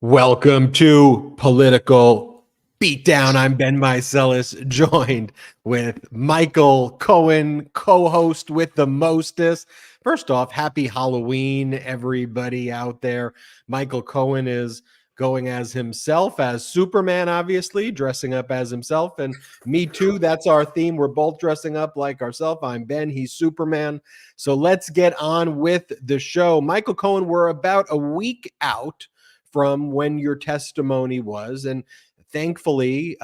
Welcome to Political Beatdown. I'm Ben Meiselas, joined with Michael Cohen, co-host with the mostest. First off, happy Halloween, everybody out there. Michael Cohen is going as himself, as Superman, obviously, dressing up as himself. And me too, that's our theme. We're both dressing up like ourselves. I'm Ben, he's Superman. So let's get on with the show. Michael Cohen, we're about a week out from when your testimony was. And thankfully,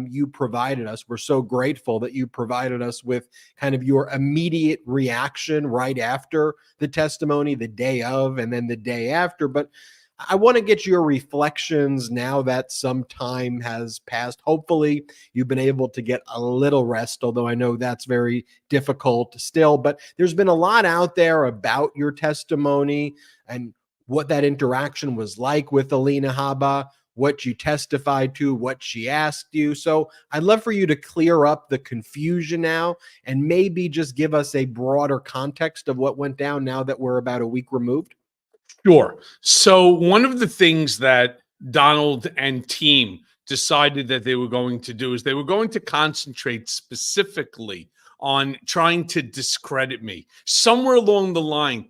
you provided us. We're so grateful that you provided us with kind of your immediate reaction right after the testimony, the day of, and then the day after. But I want to get your reflections now that some time has passed. Hopefully, you've been able to get a little rest, although I know that's very difficult still. But there's been a lot out there about your testimony and what that interaction was like with Alina Habba, what you testified to, what she asked you. So I'd love for you to clear up the confusion now and maybe just give us a broader context of what went down now that we're about a week removed. Sure. So one of the things that Donald and team decided that they were going to do is they were going to concentrate specifically on trying to discredit me. Somewhere along the line,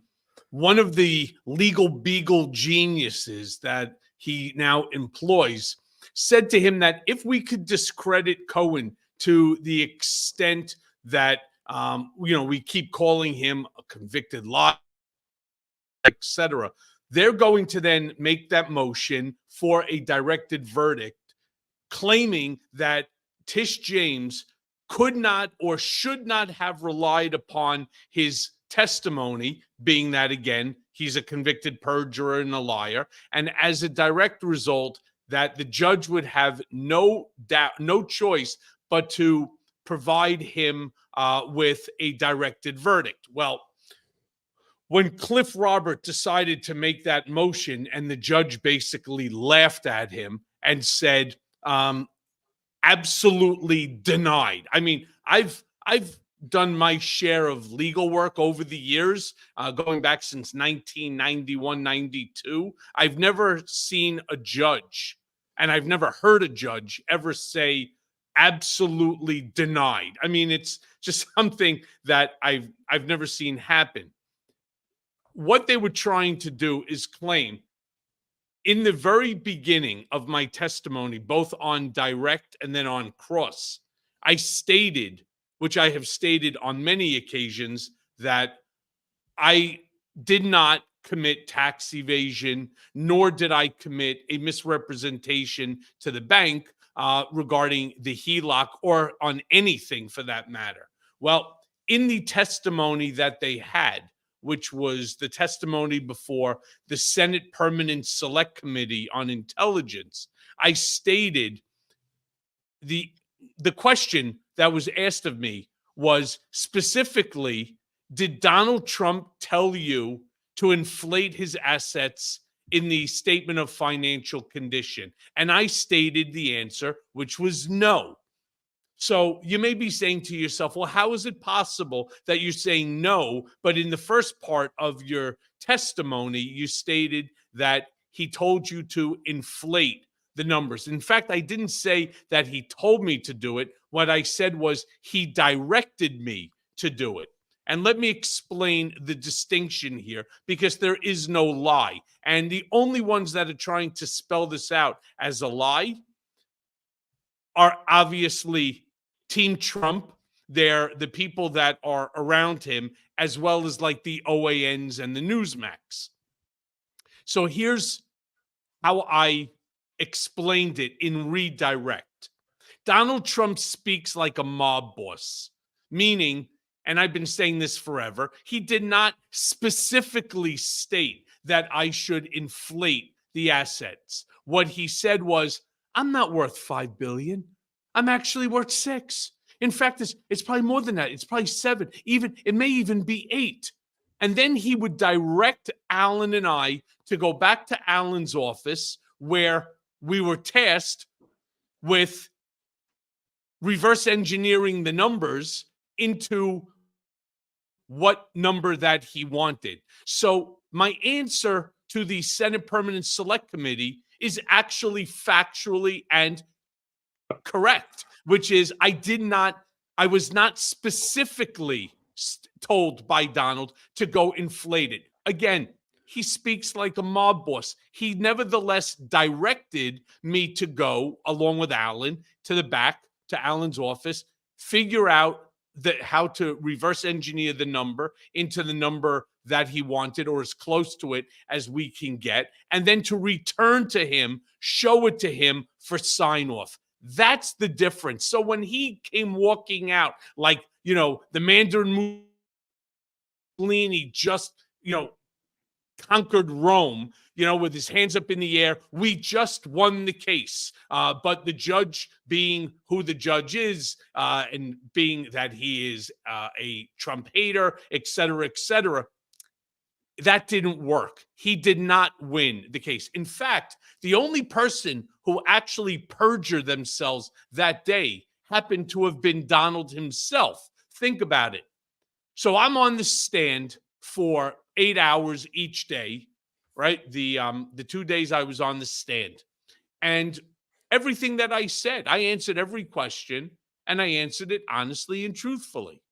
one of the legal beagle geniuses that he now employs said to him that if we could discredit Cohen to the extent that, we keep calling him a convicted liar, etc., they're going to then make that motion for a directed verdict, claiming that Tish James could not or should not have relied upon his testimony, being that, again, he's a convicted perjurer and a liar. And as a direct result, that the judge would have no choice but to provide him with a directed verdict. Well, when Cliff Robert decided to make that motion and the judge basically laughed at him and said, absolutely denied. I mean, I've done my share of legal work over the years, going back since 1991, 92. I've never seen a judge, and I've never heard a judge ever say absolutely denied. I mean, it's just something that I've never seen happen. What they were trying to do is claim in the very beginning of my testimony, both on direct and then on cross, I stated, which I have stated on many occasions, that I did not commit tax evasion, nor did I commit a misrepresentation to the bank regarding the HELOC or on anything for that matter. Well, in the testimony that they had, which was the testimony before the Senate Permanent Select Committee on Intelligence, I stated the question that was asked of me was specifically, did Donald Trump tell you to inflate his assets in the statement of financial condition? And I stated the answer, which was no. So you may be saying to yourself, well, how is it possible that you're saying no, but in the first part of your testimony, you stated that he told you to inflate the numbers? In fact, I didn't say that he told me to do it. What I said was he directed me to do it. And let me explain the distinction here, because there is no lie. And the only ones that are trying to spell this out as a lie are obviously Team Trump. They're the people that are around him, as well as like the OANs and the Newsmax. So here's how I explained it in redirect. Donald Trump speaks like a mob boss, meaning, and I've been saying this forever, he did not specifically state that I should inflate the assets. What he said was, I'm not worth $5 billion. I'm actually worth 6. In fact, it's probably more than that. It's probably 7. It may even be 8. And then he would direct Alan and I to go back to Alan's office, where we were tasked with reverse engineering the numbers into what number that he wanted. So my answer to the Senate Permanent Select Committee is actually factually and correct, which is I was not specifically told by Donald to go inflate it. Again, he speaks like a mob boss. He nevertheless directed me to go, along with Alan, to the back, to Alan's office, figure out how to reverse engineer the number into the number that he wanted, or as close to it as we can get, and then to return to him, show it to him for sign off. That's the difference. So when he came walking out like, the Mandarin Mussolini just, conquered Rome, with his hands up in the air, we just won the case. But the judge, being who the judge is, and being that he is a Trump hater, et cetera, that didn't work. He did not win the case. In fact, the only person who actually perjured themselves that day happened to have been Donald himself. Think about it. So I'm on the stand for 8 hours each day, right? The 2 days I was on the stand. And everything that I said, I answered every question, and I answered it honestly and truthfully.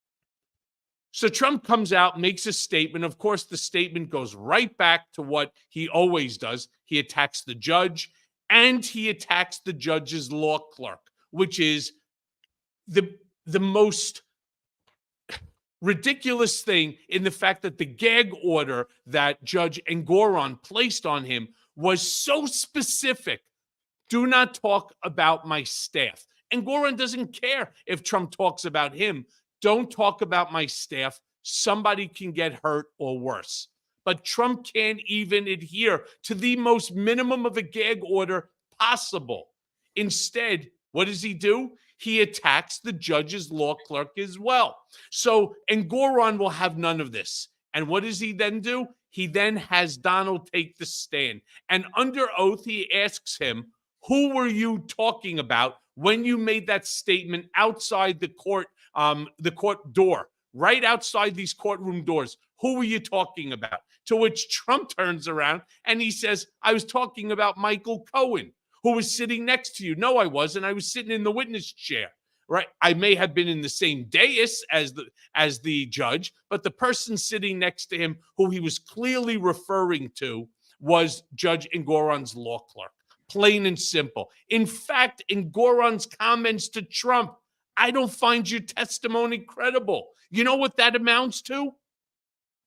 So Trump comes out, makes a statement. Of course, the statement goes right back to what he always does. He attacks the judge, and he attacks the judge's law clerk, which is the most ridiculous thing, in the fact that the gag order that Judge Engoron placed on him was so specific. Do not talk about my staff. Engoron doesn't care if Trump talks about him. Don't talk about my staff. Somebody can get hurt or worse. But Trump can't even adhere to the most minimum of a gag order possible. Instead, what does he do? He attacks the judge's law clerk as well. So Engoron will have none of this. And what does he then do? He then has Donald take the stand. And under oath, he asks him, who were you talking about when you made that statement outside the court door, right outside these courtroom doors? Who were you talking about? To which Trump turns around and he says, I was talking about Michael Cohen, who was sitting next to you. No, I wasn't. I was sitting in the witness chair, right? I may have been in the same dais as the judge, but the person sitting next to him, who he was clearly referring to, was Judge Engoron's law clerk. Plain and simple. In fact, Engoron's comments to Trump, I don't find your testimony credible. You know what that amounts to?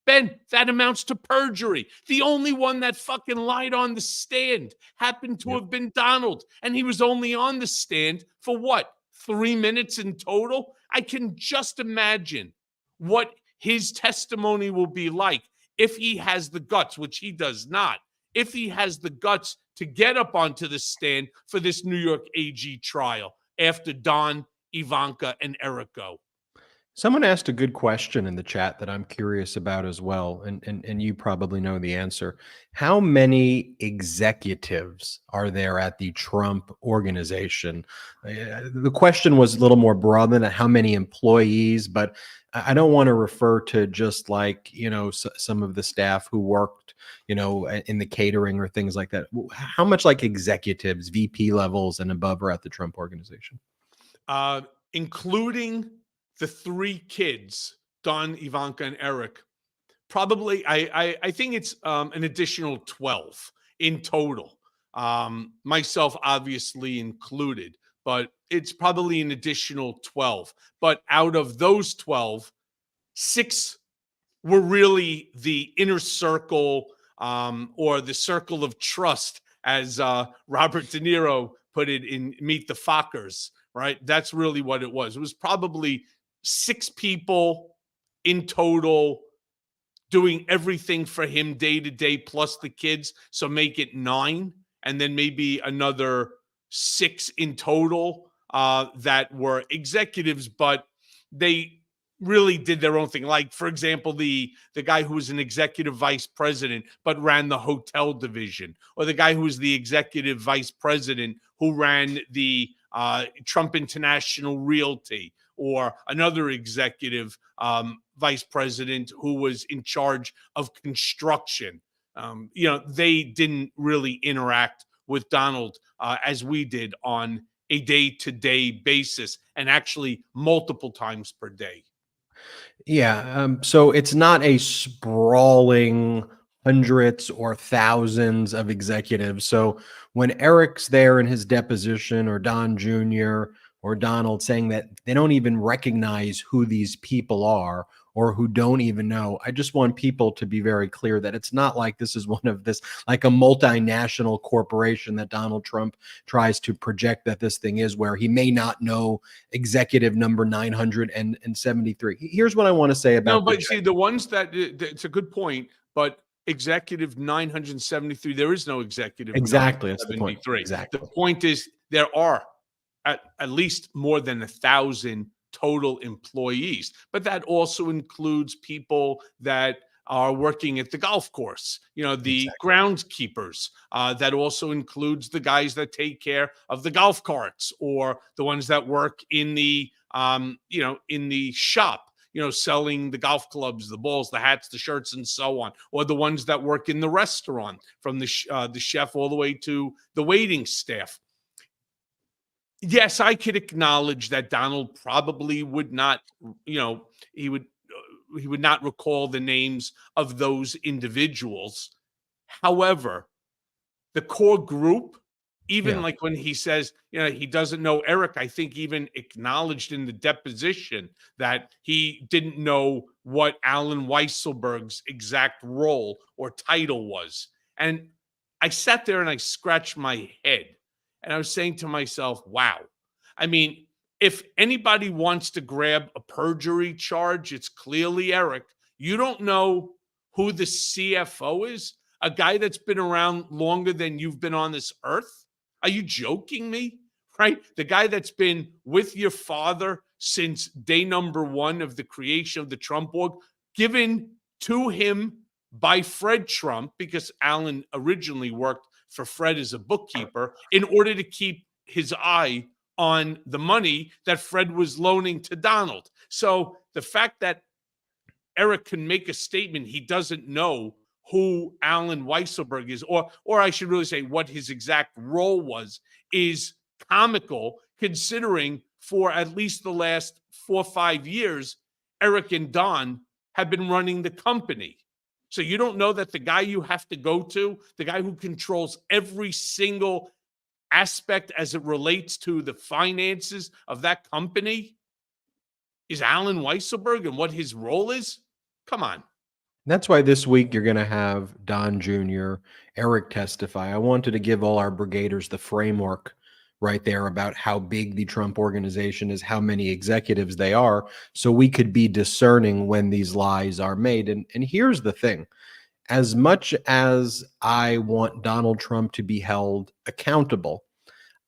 Ben, that amounts to perjury. The only one that fucking lied on the stand happened to have been Donald. And he was only on the stand for what? 3 minutes in total? I can just imagine what his testimony will be like if he has the guts, which he does not, if he has the guts to get up onto the stand for this New York AG trial after Don, Ivanka, and Eric go. Someone asked a good question in the chat that I'm curious about as well, and you probably know the answer. How many executives are there at the Trump organization? The question was a little more broad than how many employees, but I don't want to refer to just like, some of the staff who worked, in the catering or things like that. How much like executives, VP levels and above are at the Trump organization? Including the 3 kids, Don, Ivanka, and Eric, probably, I think it's an additional 12 in total. Myself obviously included, but it's probably an additional 12. But out of those 12, 6 were really the inner circle, or the circle of trust, as Robert De Niro put it in Meet the Fockers, right? That's really what it was. It was probably 6 people in total doing everything for him day to day, plus the kids. So make it 9, and then maybe another 6 in total that were executives, but they really did their own thing. Like, for example, the guy who was an executive vice president but ran the hotel division, or the guy who was the executive vice president who ran the Trump International Realty, or another executive vice president who was in charge of construction. They didn't really interact with Donald as we did on a day-to-day basis, and actually multiple times per day. Yeah. So it's not a sprawling hundreds or thousands of executives. So when Eric's there in his deposition, or Don Jr. or Donald saying that they don't even recognize who these people are, or who don't even know, I just want people to be very clear that it's not like this is one of this, like a multinational corporation that Donald Trump tries to project that this thing is, where he may not know executive number 973. Here's what I want to say No, about the but see, the ones that it's a good point, but executive 973, there is no executive exactly, that's the point. 973. The Exactly. point is there are at least more than 1,000 total employees, but that also includes people that are working at the golf course, the Exactly. groundskeepers. That also includes the guys that take care of the golf carts, or the ones that work in the in the shop, selling the golf clubs, the balls, the hats, the shirts, and so on, or the ones that work in the restaurant, from the chef all the way to the waiting staff. Yes, I could acknowledge that Donald probably would not, he would not recall the names of those individuals. However, the core group, even Yeah. like when he says, he doesn't know Eric, I think even acknowledged in the deposition that he didn't know what Alan Weisselberg's exact role or title was. And I sat there and I scratched my head, and I was saying to myself, wow. I mean, if anybody wants to grab a perjury charge, it's clearly Eric. You don't know who the CFO is? A guy that's been around longer than you've been on this earth? Are you joking me? Right? The guy that's been with your father since day number one of the creation of the Trump org, given to him by Fred Trump, because Alan originally worked for Fred as a bookkeeper, in order to keep his eye on the money that Fred was loaning to Donald. So the fact that Eric can make a statement he doesn't know who Alan Weisselberg is, or I should really say what his exact role was, is comical, considering for at least the last 4 or 5 years, Eric and Don have been running the company. So you don't know that the guy you have to go to, the guy who controls every single aspect as it relates to the finances of that company, is Alan Weisselberg, and what his role is? Come on. That's why this week you're going to have Don Jr., Eric testify. I wanted to give all our brigaders the framework right there about how big the Trump organization is, how many executives they are, so we could be discerning when these lies are made. And here's the thing. As much as I want Donald Trump to be held accountable,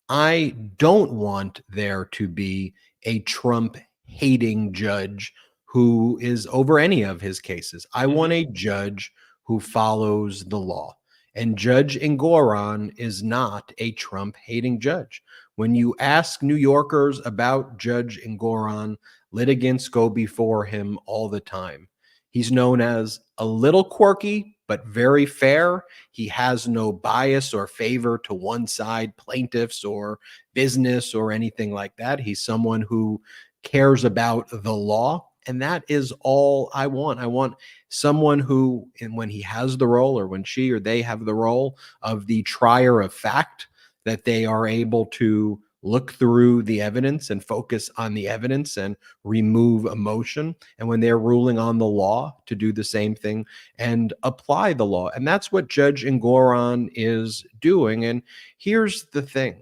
I don't want there to be a Trump hating judge who is over any of his cases. I want a judge who follows the law. And Judge Engoron is not a Trump hating judge. When you ask New Yorkers about Judge Engoron, litigants go before him all the time. He's known as a little quirky, but very fair. He has no bias or favor to one side, plaintiffs or business or anything like that. He's someone who cares about the law. And that is all I want. I want someone who, and when he has the role, or when she or they have the role of the trier of fact, that they are able to look through the evidence and focus on the evidence and remove emotion. And when they're ruling on the law, to do the same thing and apply the law. And that's what Judge Engoron is doing. And here's the thing.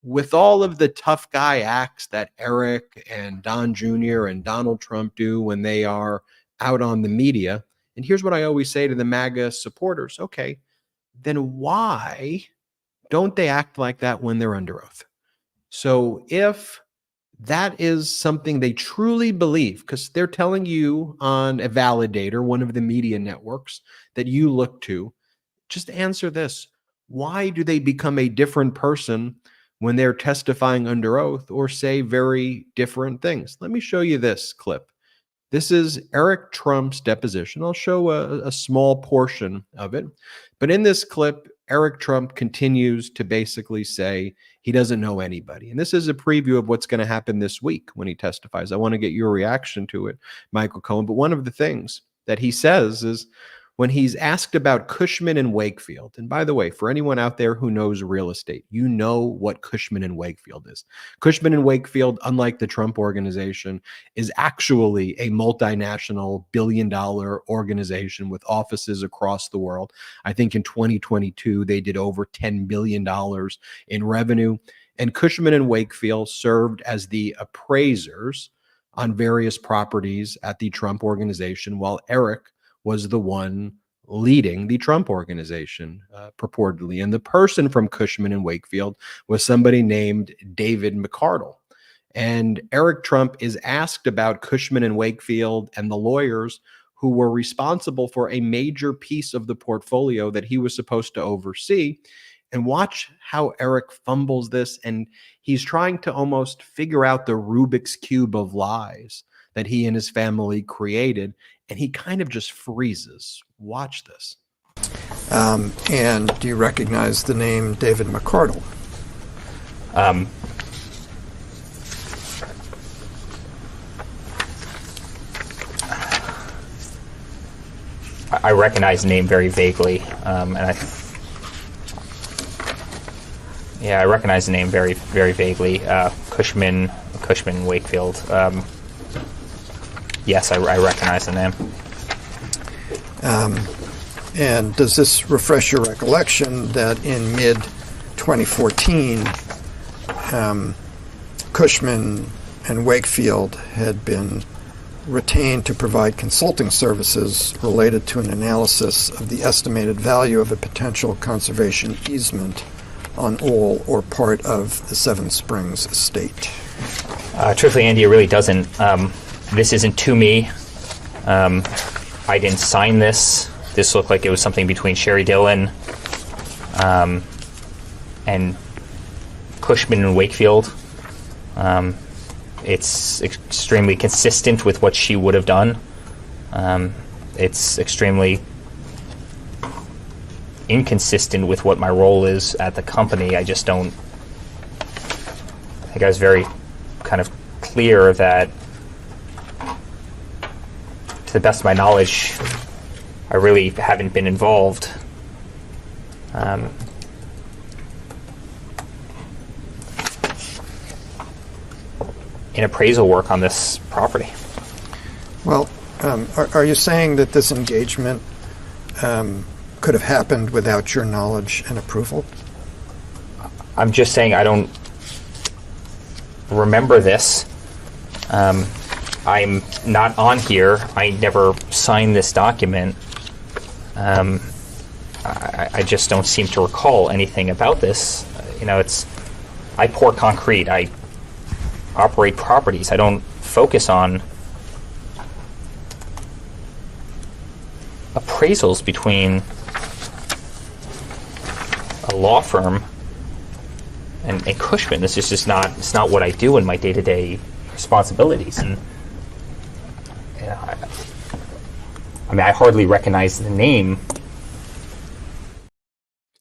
With all of the tough guy acts that Eric and Don Jr. and Donald Trump do when they are out on the media, and here's what I always say to the MAGA supporters. Okay, then why don't they act like that when they're under oath? So if that is something they truly believe, because they're telling you on a validator, one of the media networks that you look to, just answer this. Why do they become a different person when they're testifying under oath or say very different things? Let me show you this clip. This is Eric Trump's deposition. I'll show a small portion of it. But in this clip, Eric Trump continues to basically say he doesn't know anybody. And this is a preview of what's going to happen this week when he testifies. I want to get your reaction to it, Michael Cohen. But one of the things that he says is when he's asked about Cushman and Wakefield, and by the way, for anyone out there who knows real estate, you know what Cushman and Wakefield is. Cushman and Wakefield, unlike the Trump organization, is actually a multinational billion-dollar organization with offices across the world. I think in 2022, they did over $10 billion in revenue. And Cushman and Wakefield served as the appraisers on various properties at the Trump organization, while Eric was the one leading the Trump organization, purportedly. And the person from Cushman and Wakefield was somebody named David McArdle. And Eric Trump is asked about Cushman and Wakefield and the lawyers who were responsible for a major piece of the portfolio that he was supposed to oversee. And watch how Eric fumbles this, and he's trying to almost figure out the Rubik's Cube of lies that he and his family created, and he kind of just freezes. Watch this. And do you recognize the name David McArdle? I recognize the name very vaguely, and I recognize the name very, very vaguely. Cushman, Wakefield. Yes, I recognize the name. And does this refresh your recollection that in mid-2014, Cushman and Wakefield had been retained to provide consulting services related to an analysis of the estimated value of a potential conservation easement on all or part of the Seven Springs estate? Truthfully, Andy, it really doesn't. This isn't to me. I didn't sign this. This looked like it was something between Sherry Dillon and Cushman and Wakefield. It's extremely consistent with what she would have done. It's extremely inconsistent with what my role is at the company. I just don't. I think I was very kind of clear that, to the best of my knowledge, I really haven't been involved. In appraisal work on this property. Well, are you saying that this engagement could have happened without your knowledge and approval? I'm just saying I don't remember this. I'm not on here. I never signed this document. I just don't seem to recall anything about this. I pour concrete. I operate properties. I don't focus on appraisals between a law firm and Cushman. This is just not. It's not what I do in my day-to-day responsibilities. And I hardly recognize the name.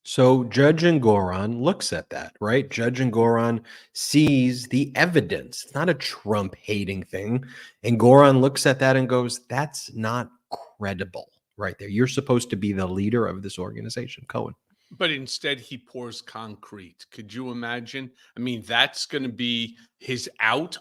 So Judge Engoron looks at that, right? Judge Engoron sees the evidence. It's not a Trump-hating thing. Engoron looks at that and goes, that's not credible right there. You're supposed to be the leader of this organization, Cohen. But instead, he pours concrete. Could you imagine? I mean, that's going to be his out.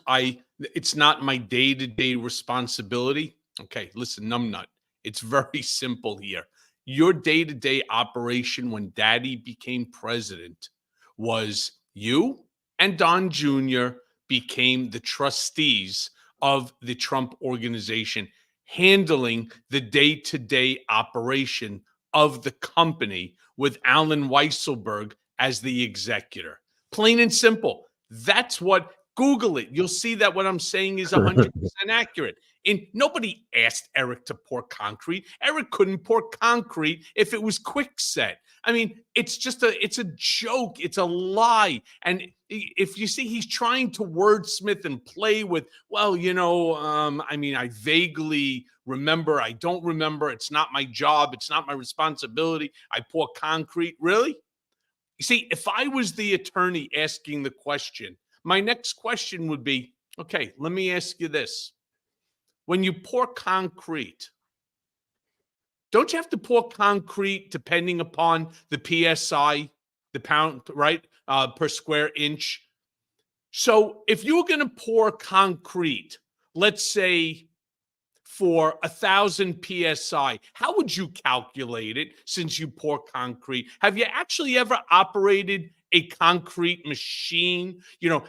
It's not my day-to-day responsibility. Okay, listen, numbnut. It's very simple here. Your day-to-day operation when Daddy became president was you and Don Jr. became the trustees of the Trump organization, handling the day-to-day operation of the company with Alan Weisselberg as the executor. Plain and simple. That's what, Google it. You'll see that what I'm saying is 100% accurate. And nobody asked Eric to pour concrete. Eric couldn't pour concrete if it was quickset. I mean, it's a joke. It's a lie. And if you see, he's trying to wordsmith and play with, I vaguely remember, I don't remember, it's not my job, it's not my responsibility, I pour concrete. Really? You see, if I was the attorney asking the question, my next question would be, okay, let me ask you this. When you pour concrete, don't you have to pour concrete depending upon the PSI, the pound, right, per square inch? So if you're going to pour concrete, let's say for 1,000 PSI, how would you calculate it since you pour concrete? Have you actually ever operated a concrete machine?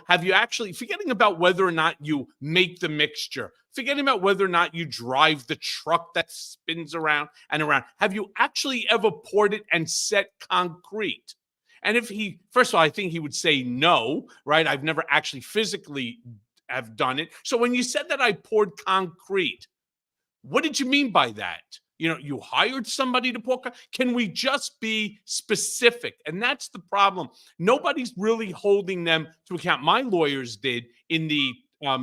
Have you actually, forgetting about whether or not you make the mixture, forgetting about whether or not you drive the truck that spins around and around, have you actually ever poured it and set concrete? And if first of all, I think he would say no, right? I've never actually physically have done it. So when you said that I poured concrete, what did you mean by that? You hired somebody to pour. Can we just be specific? And that's the problem. Nobody's really holding them to account. My lawyers did in the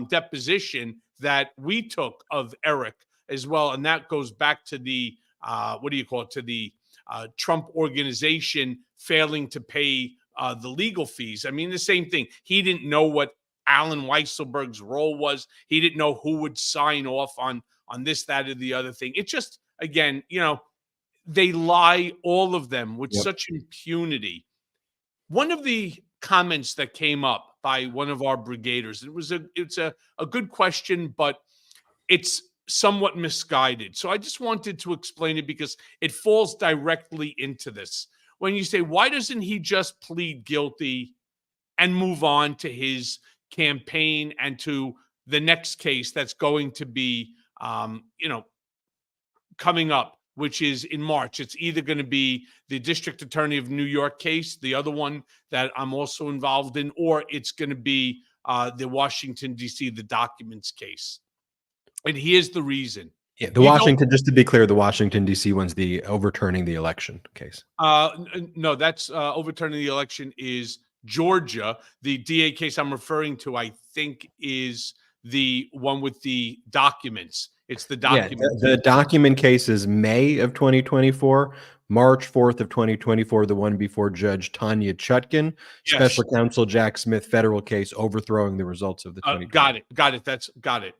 deposition that we took of Eric as well. And that goes back to the, to the Trump organization failing to pay the legal fees. I mean, the same thing. He didn't know what Alan Weisselberg's role was. He didn't know who would sign off on this, that, or the other thing. It just, again, they lie, all of them, with such impunity. One of the comments that came up by one of our brigaders, it's a good question, but it's somewhat misguided. So I just wanted to explain it because it falls directly into this. When you say, why doesn't he just plead guilty and move on to his campaign and to the next case that's going to be coming up, which is in March? It's either going to be the District Attorney of New York case, the other one that I'm also involved in, or it's going to be the Washington, D.C., the documents case. And here's the reason. Yeah, just to be clear, the Washington, D.C. one's the overturning the election case. No, that's overturning the election is Georgia. The DA case I'm referring to, I think, is the one with the documents. It's the document. The document case is May of 2024, March 4th of 2024, the one before Judge Tanya Chutkin, Special Counsel Jack Smith, federal case overthrowing the results of the 2020. Got it. Got it.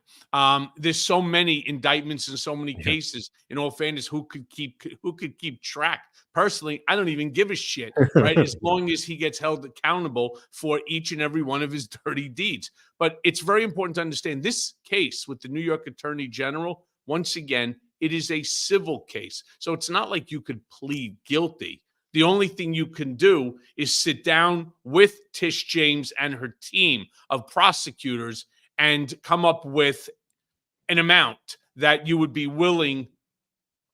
There's so many indictments and so many cases. In all fairness, who could keep track? Personally, I don't even give a shit, right? As long as he gets held accountable for each and every one of his dirty deeds. But it's very important to understand this case with the New York Attorney General. Once again, it is a civil case. So it's not like you could plead guilty. The only thing you can do is sit down with Tish James and her team of prosecutors and come up with an amount that you would be willing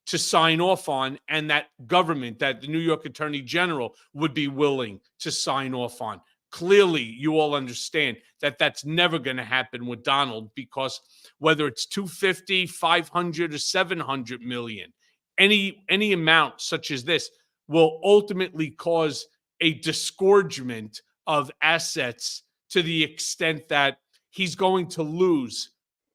to sign off on, and that government, that the New York Attorney General would be willing to sign off on. Clearly, you all understand that that's never going to happen with Donald, because whether it's 250, 500, or 700 million, any amount such as this will ultimately cause a disgorgement of assets to the extent that he's going to lose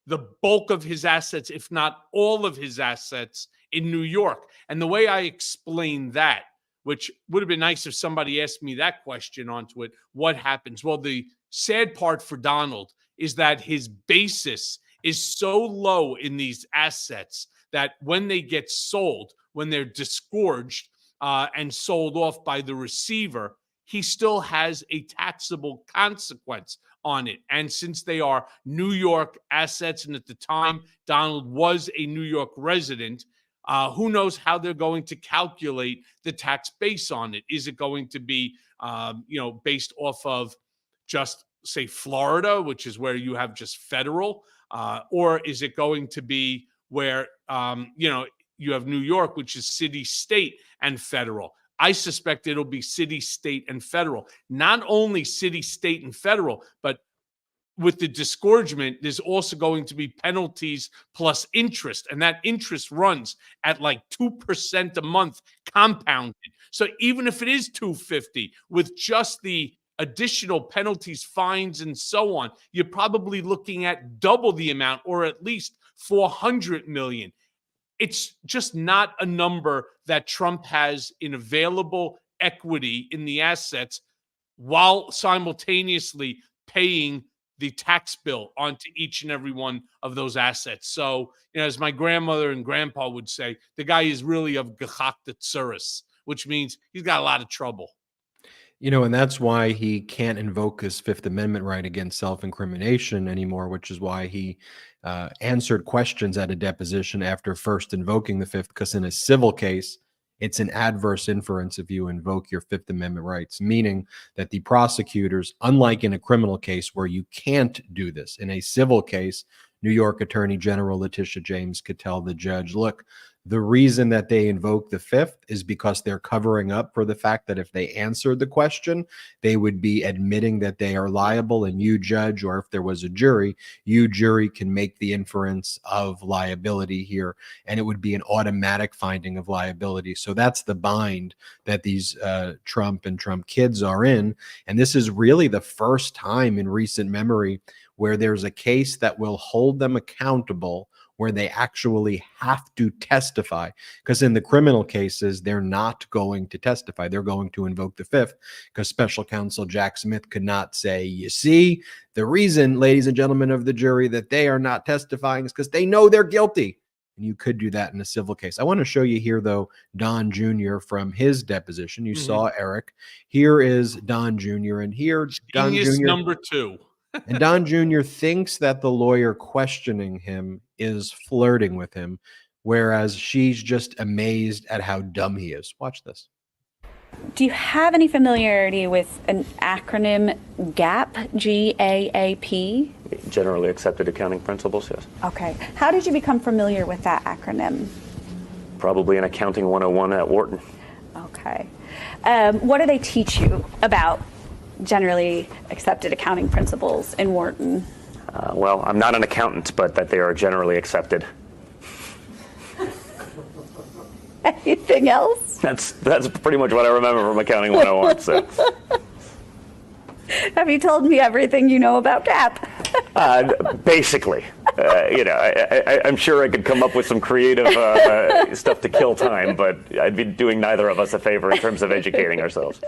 the bulk of his assets, if not all of his assets, in New York. And the way I explain that, which would have been nice if somebody asked me that question onto it, what happens? Well, the sad part for Donald is that his basis is so low in these assets that when they get sold, when they're disgorged and sold off by the receiver, he still has a taxable consequence on it. And since they are New York assets, and at the time Donald was a New York resident, who knows how they're going to calculate the tax base on it? Is it going to be, based off of just, say, Florida, which is where you have just federal, or is it going to be where, you have New York, which is city, state, and federal? I suspect it'll be city, state, and federal. Not only city, state, and federal, but with the disgorgement, there's also going to be penalties plus interest. And that interest runs at like 2% a month compounded. So even if it is 250 with just the additional penalties, fines, and so on, you're probably looking at double the amount, or at least 400 million. it's just not a number that Trump has in available equity in the assets while simultaneously paying the tax bill onto each and every one of those assets. So, as my grandmother and grandpa would say, the guy is really of gechachte tsuris, which means he's got a lot of trouble. And that's why he can't invoke his Fifth Amendment right against self-incrimination anymore, which is why he answered questions at a deposition after first invoking the Fifth, because in a civil case, it's an adverse inference if you invoke your Fifth Amendment rights, meaning that the prosecutors, unlike in a criminal case where you can't do this, in a civil case, New York Attorney General Letitia James could tell the judge, look, the reason that they invoke the Fifth is because they're covering up for the fact that if they answered the question, they would be admitting that they are liable, and you, judge, or if there was a jury, you, jury, can make the inference of liability here, and it would be an automatic finding of liability. So that's the bind that these Trump and Trump kids are in, and this is really the first time in recent memory where there's a case that will hold them accountable, where they actually have to testify. Because in the criminal cases, they're not going to testify. They're going to invoke the Fifth, because special counsel Jack Smith could not say, you see, the reason, ladies and gentlemen of the jury, that they are not testifying is because they know they're guilty. And you could do that in a civil case. I want to show you here, though, Don Jr. from his deposition. You saw Eric. Here is Don Jr. And here, Don Genius Jr. number 2. And Don Jr. thinks that the lawyer questioning him is flirting with him, whereas she's just amazed at how dumb he is. Watch this. Do you have any familiarity with an acronym GAP, G-A-A-P? Generally accepted accounting principles, yes. Okay. How did you become familiar with that acronym? Probably in Accounting 101 at Wharton. Okay. What do they teach you about generally accepted accounting principles in Wharton? Well, I'm not an accountant, but that they are generally accepted. Anything else? That's pretty much what I remember from Accounting 101. So. Have you told me everything you know about GAP? Basically. I'm sure I could come up with some creative stuff to kill time, but I'd be doing neither of us a favor in terms of educating ourselves.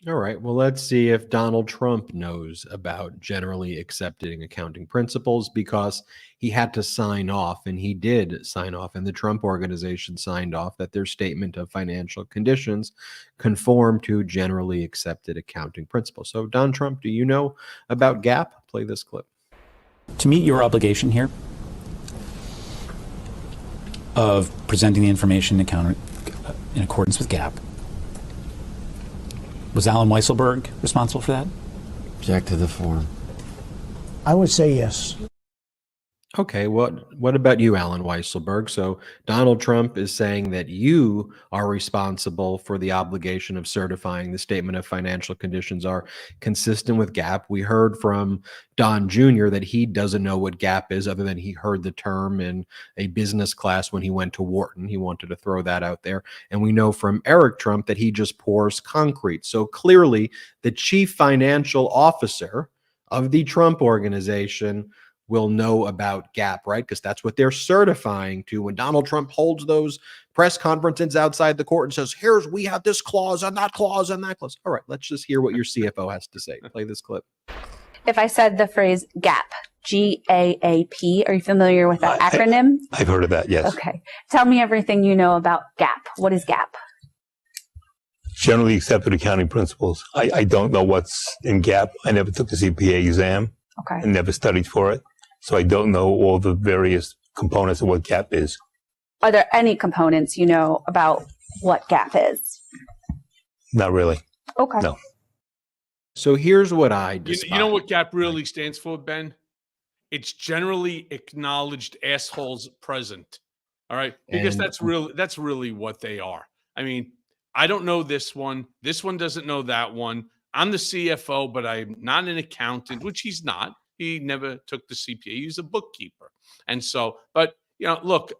All right. Well, let's see if Donald Trump knows about generally accepted accounting principles, because he had to sign off, and he did sign off, and the Trump organization signed off that their statement of financial conditions conform to generally accepted accounting principles. So, Don Trump, do you know about GAAP? Play this clip. To meet your obligation here of presenting the information in accordance with GAAP, was Alan Weisselberg responsible for that? Object to the form. I would say yes. Okay, what about you, Alan Weisselberg? So Donald Trump is saying that you are responsible for the obligation of certifying the statement of financial conditions are consistent with GAAP. We heard from Don Jr. that he doesn't know what GAAP is, other than he heard the term in a business class when he went to Wharton. He wanted to throw that out there. And we know from Eric Trump that he just pours concrete. So clearly, the chief financial officer of the Trump organization will know about GAAP, right? Because that's what they're certifying to. When Donald Trump holds those press conferences outside the court and says, we have this clause and that clause and that clause. All right, let's just hear what your CFO has to say. Play this clip. If I said the phrase GAP, G-A-A-P, are you familiar with that acronym? I've heard of that, yes. Okay. Tell me everything you know about GAAP. What is GAAP? Generally accepted accounting principles. I don't know what's in GAAP. I never took the CPA exam. Okay. And never studied for it. So I don't know all the various components of what GAAP is. Are there any components you know about what GAAP is? Not really. Okay. No. So here's what I despise. You know what GAAP really stands for, Ben? It's generally acknowledged assholes present. All right? Because that's really what they are. I mean, I don't know this one. This one doesn't know that one. I'm the CFO, but I'm not an accountant, which he's not. He never took the CPA. He's a bookkeeper. And so, but, look,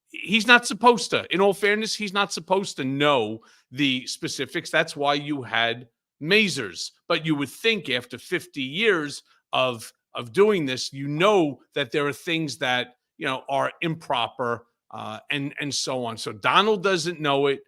he's not supposed to. In all fairness, he's not supposed to know the specifics. That's why you had Maisers. But you would think after 50 years of doing this, that there are things that, are improper and so on. So Donald doesn't know it.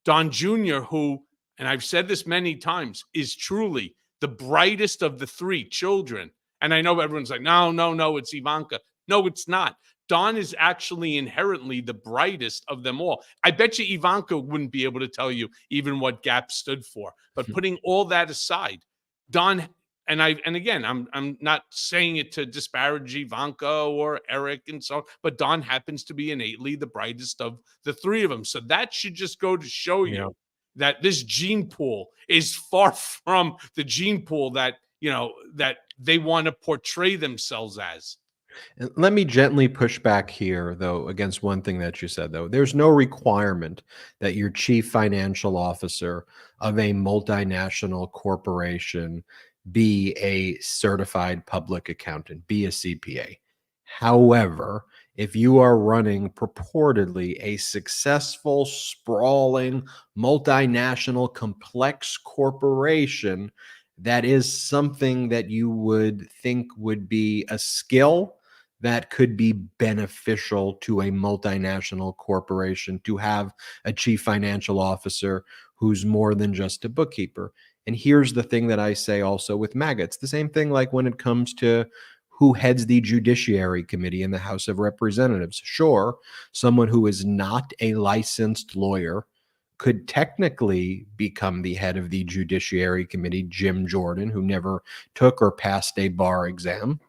Don Jr., who, and I've said this many times, is truly the brightest of the three children. And I know everyone's like, no, it's Ivanka. No, it's not. Don is actually inherently the brightest of them all. I bet you Ivanka wouldn't be able to tell you even what GAP stood for. But putting all that aside, Don, and again, I'm not saying it to disparage Ivanka or Eric and so on, but Don happens to be innately the brightest of the three of them. So that should just go to show you that this gene pool is far from the gene pool that, that they want to portray themselves as. And let me gently push back here, though, against one thing that you said, though. There's no requirement that your chief financial officer of a multinational corporation be a certified public accountant, be a CPA. However, if you are running purportedly a successful, sprawling, multinational, complex corporation, that is something that you would think would be a skill that could be beneficial to a multinational corporation, to have a chief financial officer who's more than just a bookkeeper. And here's the thing that I say also with MAGA. It's the same thing like when it comes to who heads the Judiciary Committee in the House of Representatives. Sure, someone who is not a licensed lawyer could technically become the head of the Judiciary Committee. Jim Jordan, who never took or passed a bar exam,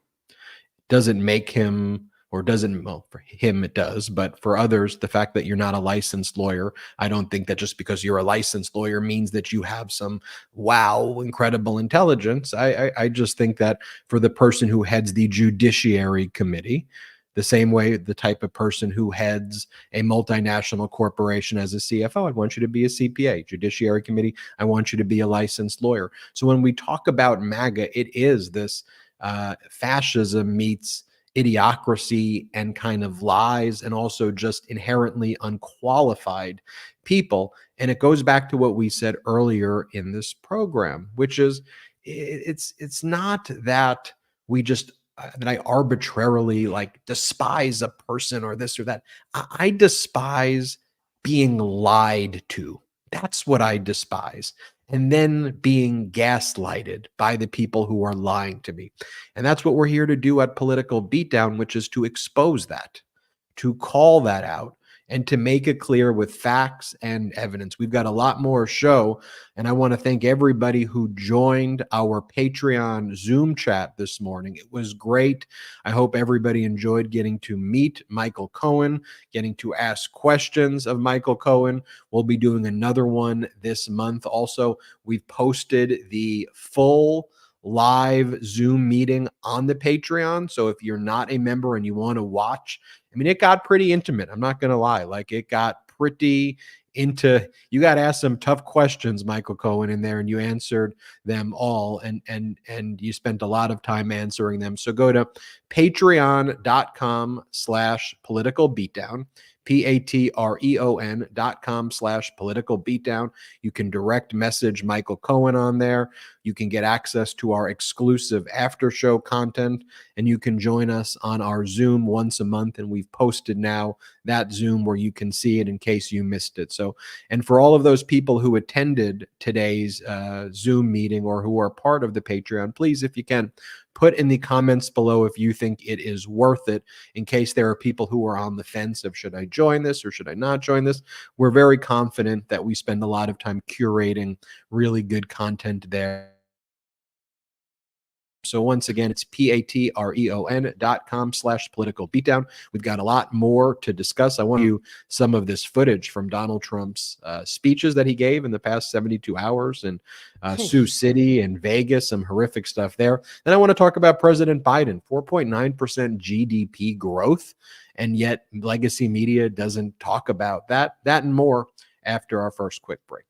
doesn't make him, or doesn't, well, for him it does, but for others, the fact that you're not a licensed lawyer, I don't think that just because you're a licensed lawyer means that you have some, wow, incredible intelligence. I just think that for the person who heads the Judiciary Committee, the same way the type of person who heads a multinational corporation as a CFO, I want you to be a CPA. Judiciary Committee, I want you to be a licensed lawyer. So when we talk about MAGA, it is this fascism meets idiocracy and kind of lies, and also just inherently unqualified people. And it goes back to what we said earlier in this program, which is it's not that we just that I arbitrarily like despise a person or this or that. I despise being lied to. That's what I despise. And then being gaslighted by the people who are lying to me. And that's what we're here to do at Political Beatdown, which is to expose that, to call that out, and to make it clear with facts and evidence. We've got a lot more show, and I want to thank everybody who joined our Patreon Zoom chat this morning. It was great. I hope everybody enjoyed getting to meet Michael Cohen, getting to ask questions of Michael Cohen. We'll be doing another one this month. Also, we've posted the full live Zoom meeting on the Patreon. So if you're not a member and you want to watch, I mean, it got pretty intimate. I'm not going to lie. Like, it got pretty into, you got asked some tough questions, Michael Cohen, in there, and you answered them all. And you spent a lot of time answering them. So go to patreon.com/political beatdown. patreon.com/political beatdown. You can direct message Michael Cohen on there. You can get access to our exclusive after show content, and you can join us on our Zoom once a month. And we've posted now that Zoom where you can see it in case you missed it. So, and for all of those people who attended today's Zoom meeting or who are part of the Patreon, please, if you can, put in the comments below if you think it is worth it, in case there are people who are on the fence of should I join this or should I not join this. We're very confident that we spend a lot of time curating really good content there. So once again, it's patreon.com/political beatdown. We've got a lot more to discuss. I want you some of this footage from Donald Trump's speeches that he gave in the past 72 hours in Sioux City and Vegas, some horrific stuff there. Then I want to talk about President Biden, 4.9% GDP growth, and yet legacy media doesn't talk about that and more after our first quick break.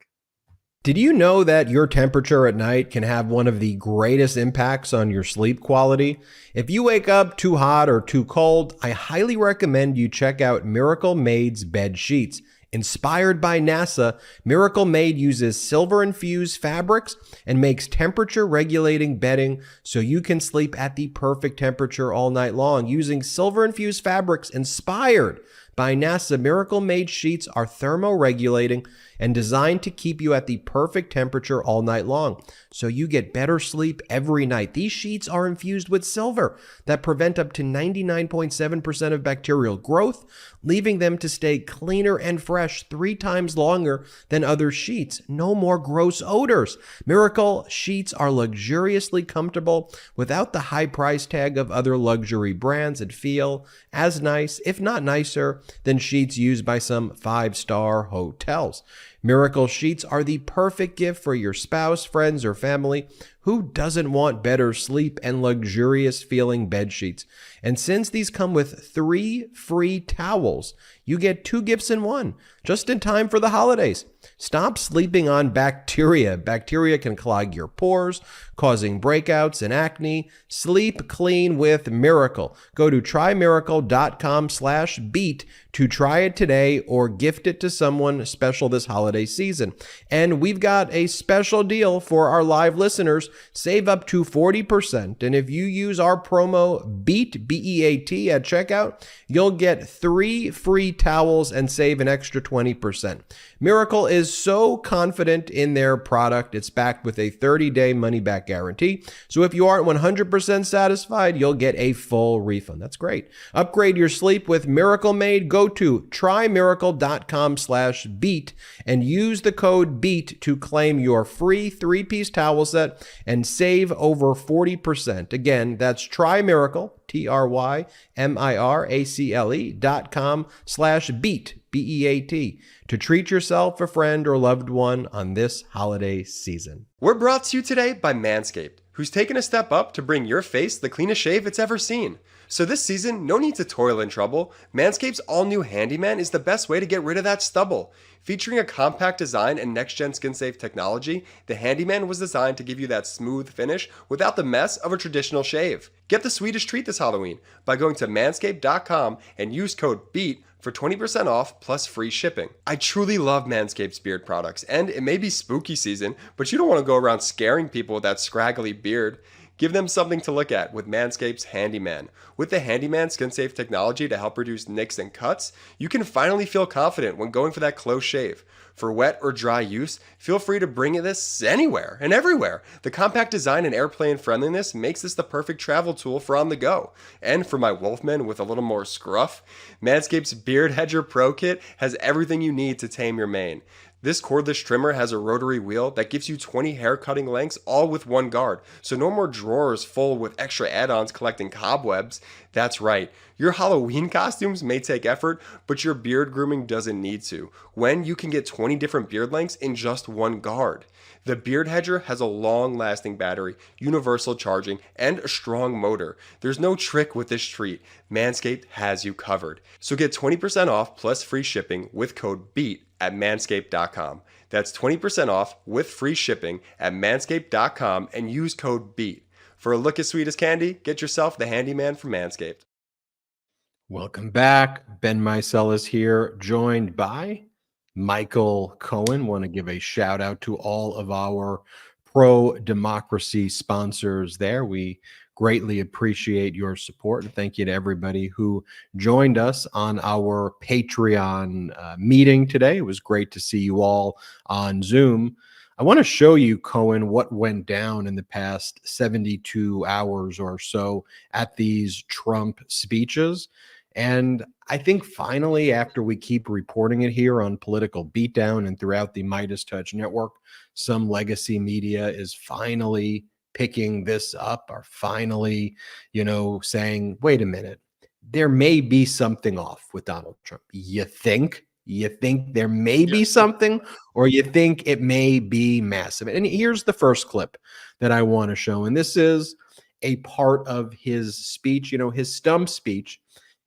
Did you know that your temperature at night can have one of the greatest impacts on your sleep quality? If you wake up too hot or too cold, I highly recommend you check out Miracle Made's bed sheets. Inspired by NASA, Miracle Made uses silver-infused fabrics and makes temperature-regulating bedding so you can sleep at the perfect temperature all night long, using silver-infused fabrics inspired By NASA, Miracle Made sheets are thermoregulating and designed to keep you at the perfect temperature all night long, so you get better sleep every night. These sheets are infused with silver that prevent up to 99.7% of bacterial growth, leaving them to stay cleaner and fresh 3 times longer than other sheets. No more gross odors. Miracle sheets are luxuriously comfortable without the high price tag of other luxury brands and feel as nice, if not nicer, than sheets used by some 5-star hotels. Miracle sheets are the perfect gift for your spouse, friends, or family. Who doesn't want better sleep and luxurious feeling bed sheets? And since these come with 3 free towels, you get 2 gifts in one, just in time for the holidays. Stop sleeping on bacteria. Bacteria can clog your pores, causing breakouts and acne. Sleep clean with Miracle. Go to trymiracle.com/beat to try it today or gift it to someone special this holiday season. And we've got a special deal for our live listeners. Save up to 40%. And if you use our promo BEAT, B-E-A-T, at checkout, you'll get 3 free towels and save an extra 20%. Miracle is so confident in their product, it's backed with a 30-day money-back guarantee. So if you aren't 100% satisfied, you'll get a full refund. That's great. Upgrade your sleep with Miracle Made. Go to trymiracle.com/beat and use the code BEAT to claim your free 3-piece towel set and save over 40%. Again, that's trymiracle, trymiracle.com/beat, B-E-A-T, to treat yourself, a friend, or loved one on this holiday season. We're brought to you today by Manscaped, who's taken a step up to bring your face the cleanest shave it's ever seen. So this season, no need to toil in trouble. Manscaped's all-new Handyman is the best way to get rid of that stubble. Featuring a compact design and next-gen skin-safe technology, the Handyman was designed to give you that smooth finish without the mess of a traditional shave. Get the sweetest treat this Halloween by going to manscaped.com and use code BEAT for 20% off plus free shipping. I truly love Manscaped's beard products, and it may be spooky season, but you don't want to go around scaring people with that scraggly beard. Give them something to look at with Manscaped's Handyman. With the Handyman skin-safe technology to help reduce nicks and cuts, you can finally feel confident when going for that close shave. For wet or dry use, feel free to bring this anywhere and everywhere. The compact design and airplane friendliness makes this the perfect travel tool for on the go. And for my wolfmen with a little more scruff, Manscaped's Beard Hedger Pro Kit has everything you need to tame your mane. This cordless trimmer has a rotary wheel that gives you 20 hair cutting lengths, all with one guard, so no more drawers full with extra add-ons collecting cobwebs. That's right, your Halloween costumes may take effort, but your beard grooming doesn't need to, when you can get 20 different beard lengths in just one guard. The Beard Hedger has a long-lasting battery, universal charging, and a strong motor. There's no trick with this treat. Manscaped has you covered. So get 20% off plus free shipping with code BEAT at manscaped.com. That's 20% off with free shipping at manscaped.com and use code BEAT. For a look as sweet as candy, get yourself the Handyman from Manscaped. Welcome back. Ben Meiselas here, joined by Michael Cohen. Want to give a shout out to all of our pro-democracy sponsors there. We greatly appreciate your support. And thank you to everybody who joined us on our Patreon meeting today. It was great to see you all on Zoom. I want to show you, Cohen, what went down in the past 72 hours or so at these Trump speeches. And I think finally, after we keep reporting it here on Political Beatdown and throughout the Midas Touch Network, some legacy media is finally picking this up, or finally, saying, wait a minute, there may be something off with Donald Trump. You think there may be something, or you think it may be massive? And here's the first clip that I want to show. And this is a part of his speech. His stump speech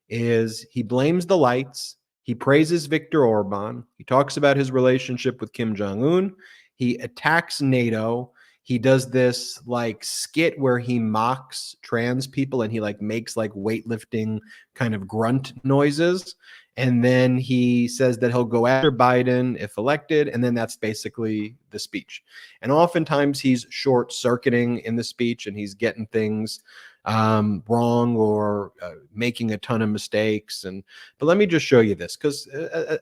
is he blames the lights. He praises Viktor Orban. He talks about his relationship with Kim Jong-un. He attacks NATO. He does this skit where he mocks trans people and he makes weightlifting kind of grunt noises. And then he says that he'll go after Biden if elected. And then that's basically the speech. And oftentimes he's short circuiting in the speech and he's getting things wrong or making a ton of mistakes. But let me just show you this, because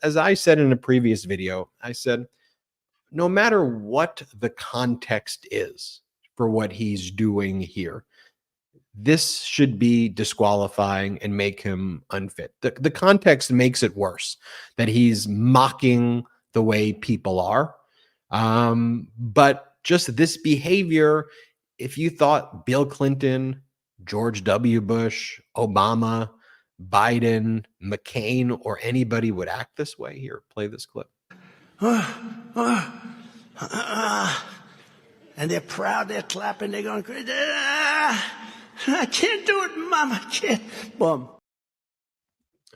as I said in a previous video, I said, no matter what the context is for what he's doing here, this should be disqualifying and make him unfit. The context makes it worse that he's mocking the way people are. But just this behavior, if you thought Bill Clinton, George W. Bush, Obama, Biden, McCain, or anybody would act this way, here, play this clip. And they're proud, they're clapping, they're going crazy. I can't do it, Mom. I can't. Boom.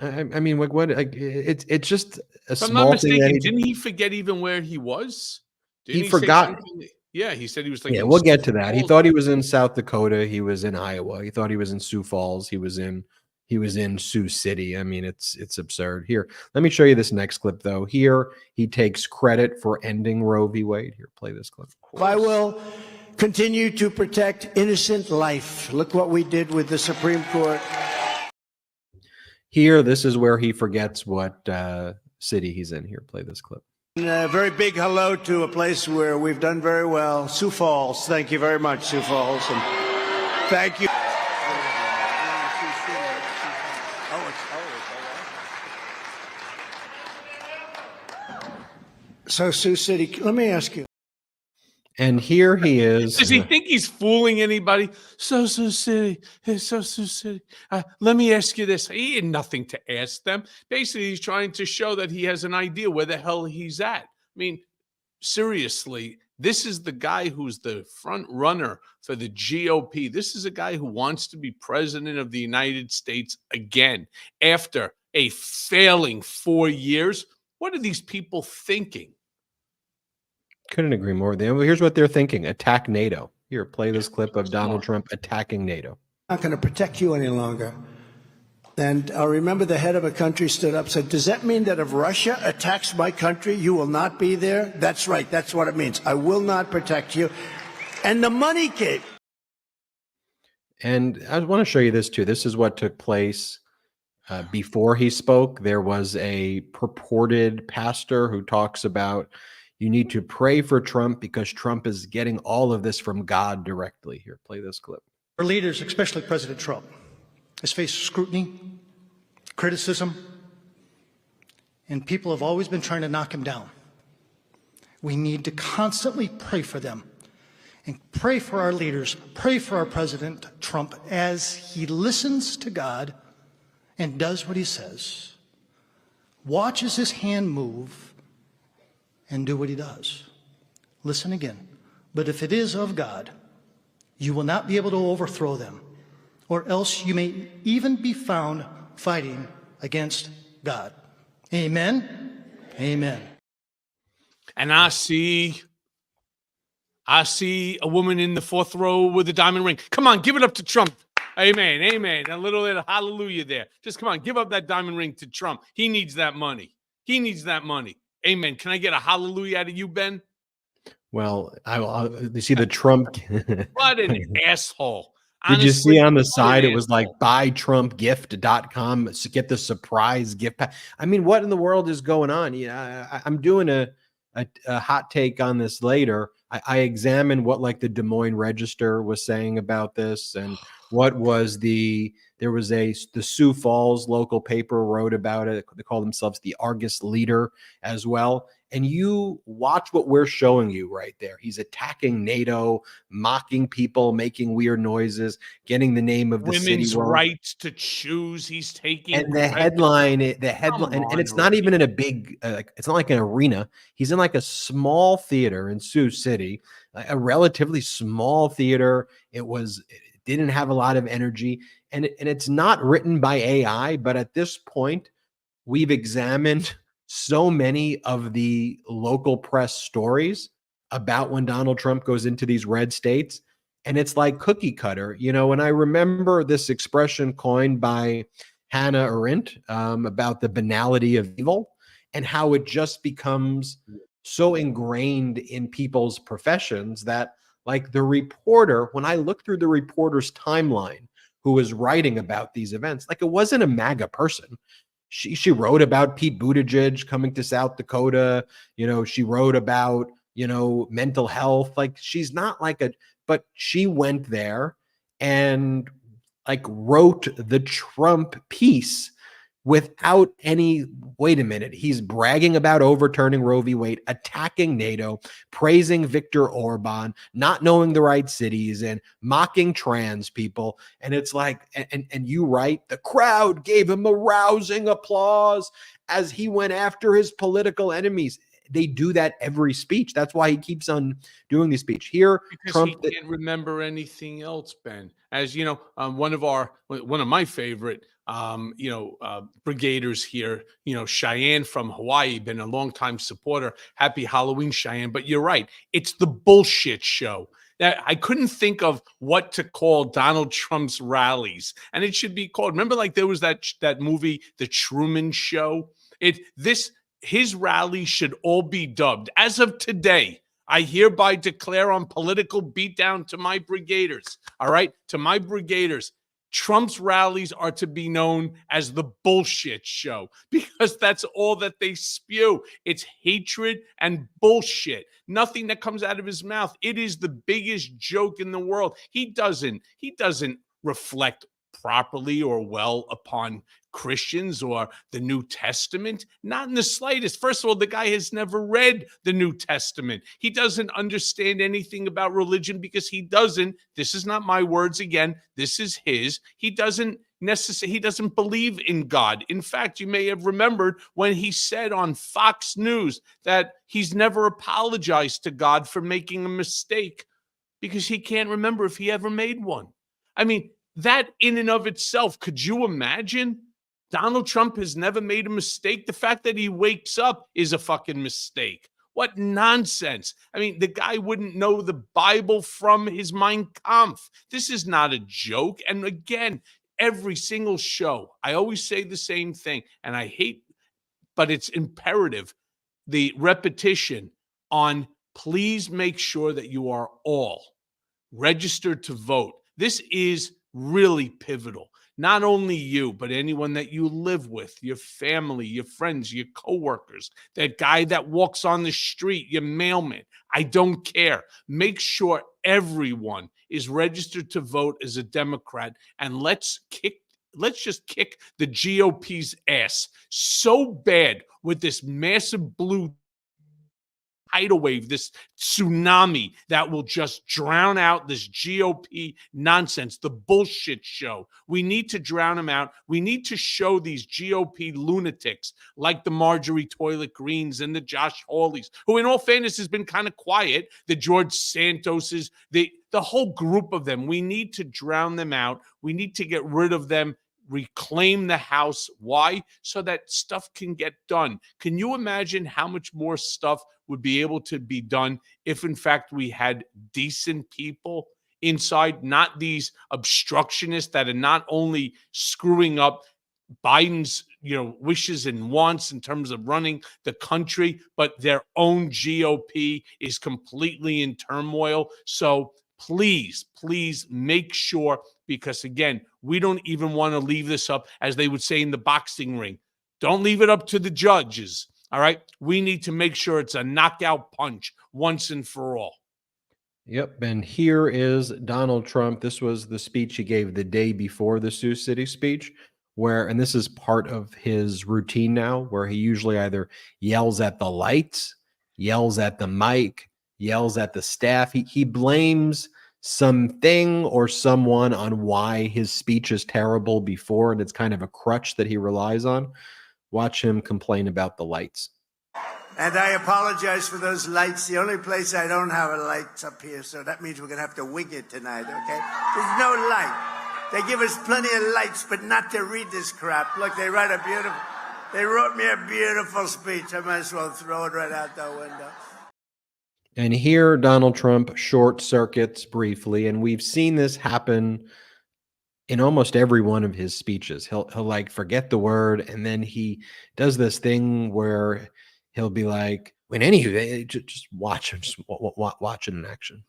I mean, like, what? Like, it's just a If I'm small not thing. mistaken, didn't he forget even where he was? Didn't He say forgot. something? Yeah, he said he was like. Yeah, we'll get to that. He thought he was in South Dakota. He was in Iowa. He thought he was in Sioux Falls. He was in Sioux City. I mean, it's absurd. Here, let me show you this next clip, though. Here, he takes credit for ending Roe v. Wade. Here, play this clip. I will continue to protect innocent life. Look what we did with the Supreme Court. Here, this is where he forgets what city he's in. Here, play this clip. And a very big hello to a place where we've done very well, Sioux Falls. Thank you very much, Sioux Falls. And thank you. So, Sioux City, let me ask you. And here he is. Does he think he's fooling anybody? Sioux City. Let me ask you this. He had nothing to ask them. Basically, he's trying to show that he has an idea where the hell he's at. I mean, seriously, this is the guy who's the front runner for the GOP. This is a guy who wants to be president of the United States again after a failing 4 years. What are these people thinking? Couldn't agree more. Here's what they're thinking. Attack NATO. Here, play this clip of Donald Trump attacking NATO. I'm not going to protect you any longer. And I remember the head of a country stood up and said, does that mean that if Russia attacks my country, you will not be there? That's right. That's what it means. I will not protect you. And the money came. And I want to show you this too. This is what took place before he spoke. There was a purported pastor who talks about you need to pray for Trump because Trump is getting all of this from God directly. Here, play this clip. Our leaders, especially President Trump, has faced scrutiny, criticism, and people have always been trying to knock him down. We need to constantly pray for them and pray for our leaders, pray for our President Trump as he listens to God and does what he says. Watches his hand move and do what he does. Listen again. But if it is of God, you will not be able to overthrow them, or else you may even be found fighting against God. Amen? Amen. And I see a woman in the fourth row with a diamond ring. Come on, give it up to Trump. Amen. Amen. A little bit of hallelujah there. Just come on, give up that diamond ring to Trump. He needs that money. He needs that money. Amen. Can I get a hallelujah out of you, Ben? Well, you see the Trump. What an asshole. Did Honestly, you see on the what side, an it was like buytrumpgift.com to get the surprise gift pack. I mean, what in the world is going on? Yeah, I'm doing a hot take on this later. I examined what like the Des Moines Register was saying about this and what was the Sioux Falls local paper wrote about it. They call themselves the Argus Leader as well. And you watch what we're showing you right there. He's attacking NATO, mocking people, making weird noises, getting the name of the women's city wrong. rights to choose. He's taking And the headline, and it's not even in a big, it's not like an arena. He's in like a small theater in Sioux City, a relatively small theater. It didn't have a lot of energy, and it's not written by AI. But at this point, we've examined so many of the local press stories about when Donald Trump goes into these red states, and it's like cookie cutter, you know. And I remember this expression coined by Hannah Arendt about the banality of evil and how it just becomes so ingrained in people's professions that, like, the reporter, when I look through the reporter's timeline who was writing about these events, like, it wasn't a MAGA person. She wrote about Pete Buttigieg coming to South Dakota. She wrote about, mental health. Like, she's not but she went there and, like, wrote the Trump piece without any, wait a minute, he's bragging about overturning Roe v. Wade, attacking NATO, praising Viktor Orban, not knowing the right cities, and mocking trans people. And it's like, and you write, the crowd gave him a rousing applause as he went after his political enemies. They do that every speech. That's why he keeps on doing the speech. Here, because Trump he can't remember anything else, Ben. As you know, one of my favorite brigaders here, Cheyenne from Hawaii, been a longtime supporter. Happy Halloween, Cheyenne. But you're right. It's the bullshit show. I couldn't think of what to call Donald Trump's rallies. And it should be called, remember, like, there was that movie, The Truman Show? His rallies should all be dubbed, as of today, I hereby declare on Political Beatdown to my brigaders, all right, to my brigaders, Trump's rallies are to be known as the bullshit show, because that's all that they spew. It's hatred and bullshit. Nothing that comes out of his mouth. It is the biggest joke in the world. He doesn't reflect properly or well upon Christians or the New Testament, not in the slightest. First of all, the guy has never read the New Testament. He doesn't understand anything about religion because he doesn't, this is not my words again, this is his, he doesn't believe in God. In fact, you may have remembered when he said on Fox News that he's never apologized to God for making a mistake because he can't remember if he ever made one. I mean, that in and of itself, could you imagine? Donald Trump has never made a mistake. The fact that he wakes up is a fucking mistake. What nonsense. I mean, the guy wouldn't know the Bible from his Mein Kampf. This is not a joke. And again, every single show, I always say the same thing, and I hate, but it's imperative, the repetition on please make sure that you are all registered to vote. This is really pivotal. Not only you, but anyone that you live with, your family, your friends, your coworkers, that guy that walks on the street, your mailman. I don't care. Make sure everyone is registered to vote as a Democrat, and let's just kick the GOP's ass so bad with this massive blue tidal wave, this tsunami that will just drown out this GOP nonsense, the bullshit show. We need to drown them out. We need to show these GOP lunatics like the Marjorie Toilet Greens and the Josh Hawleys, who in all fairness has been kind of quiet, the George Santoses, the whole group of them. We need to drown them out. We need to get rid of them, reclaim the House. Why? So that stuff can get done. Can you imagine how much more stuff would be able to be done if, in fact, we had decent people inside, not these obstructionists that are not only screwing up Biden's, wishes and wants in terms of running the country, but their own GOP is completely in turmoil. So please make sure, because again, we don't even want to leave this up, as they would say in the boxing ring. Don't leave it up to the judges. All right. We need to make sure it's a knockout punch once and for all. Yep. And here is Donald Trump. This was the speech he gave the day before the Sioux City speech, and this is part of his routine now, where he usually either yells at the lights, yells at the mic, yells at the staff. He blames something or someone on why his speech is terrible before, and it's kind of a crutch that he relies on. Watch him complain about the lights. And I apologize for those lights. The only place I don't have a light's up here, so that means we're going to have to wing it tonight, okay? There's no light. They give us plenty of lights, but not to read this crap. Look, they wrote me a beautiful speech. I might as well throw it right out the window. And here Donald Trump short circuits briefly, and we've seen this happen in almost every one of his speeches. He'll like forget the word, and then he does this thing where he'll be like, "When anywho, just watch him, just watch it in action."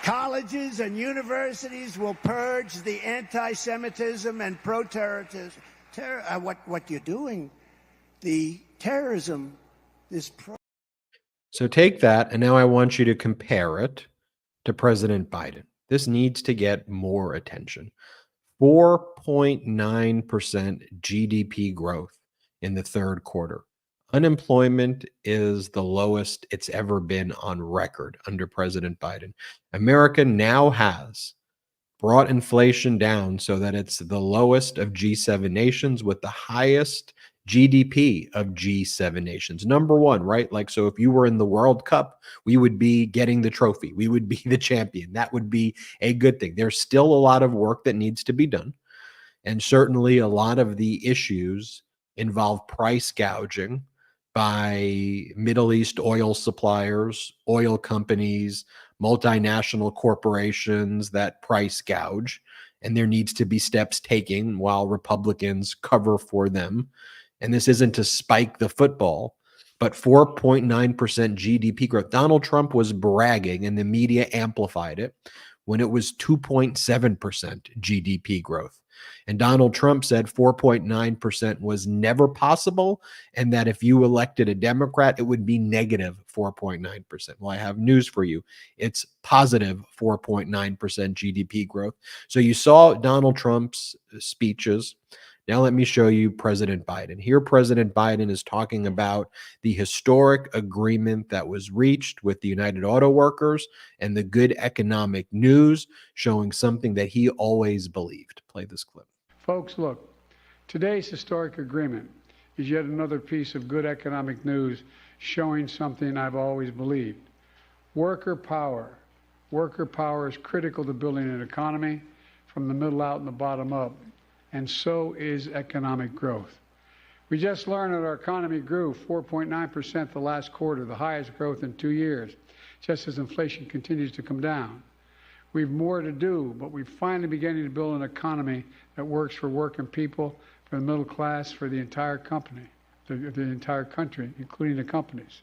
Colleges and universities will purge the anti-Semitism and pro-terrorism. What you're doing, the terrorism, this. So take that, and now I want you to compare it to President Biden. This needs to get more attention. 4.9% GDP growth in the third quarter. Unemployment is the lowest it's ever been on record under President Biden. America now has brought inflation down so that it's the lowest of G7 nations with the highest GDP of G7 nations. Number one, right? Like, so if you were in the World Cup, we would be getting the trophy. We would be the champion. That would be a good thing. There's still a lot of work that needs to be done. And certainly a lot of the issues involve price gouging by Middle East oil suppliers, oil companies, multinational corporations that price gouge. And there needs to be steps taken while Republicans cover for them. And this isn't to spike the football, but 4.9% GDP growth. Donald Trump was bragging, and the media amplified it, when it was 2.7% GDP growth. And Donald Trump said 4.9% was never possible, and that if you elected a Democrat, it would be negative 4.9%. Well, I have news for you. It's positive 4.9% GDP growth. So you saw Donald Trump's speeches. Now let me show you President Biden. Here, President Biden is talking about the historic agreement that was reached with the United Auto Workers and the good economic news, showing something that he always believed. Play this clip. Folks, look, today's historic agreement is yet another piece of good economic news showing something I've always believed. Worker power. Worker power is critical to building an economy from the middle out and the bottom up. And so is economic growth. We just learned that our economy grew 4.9% the last quarter, the highest growth in 2 years, just as inflation continues to come down. We've more to do, but we're finally beginning to build an economy that works for working people, for the middle class, for the entire company, the entire country, including the companies.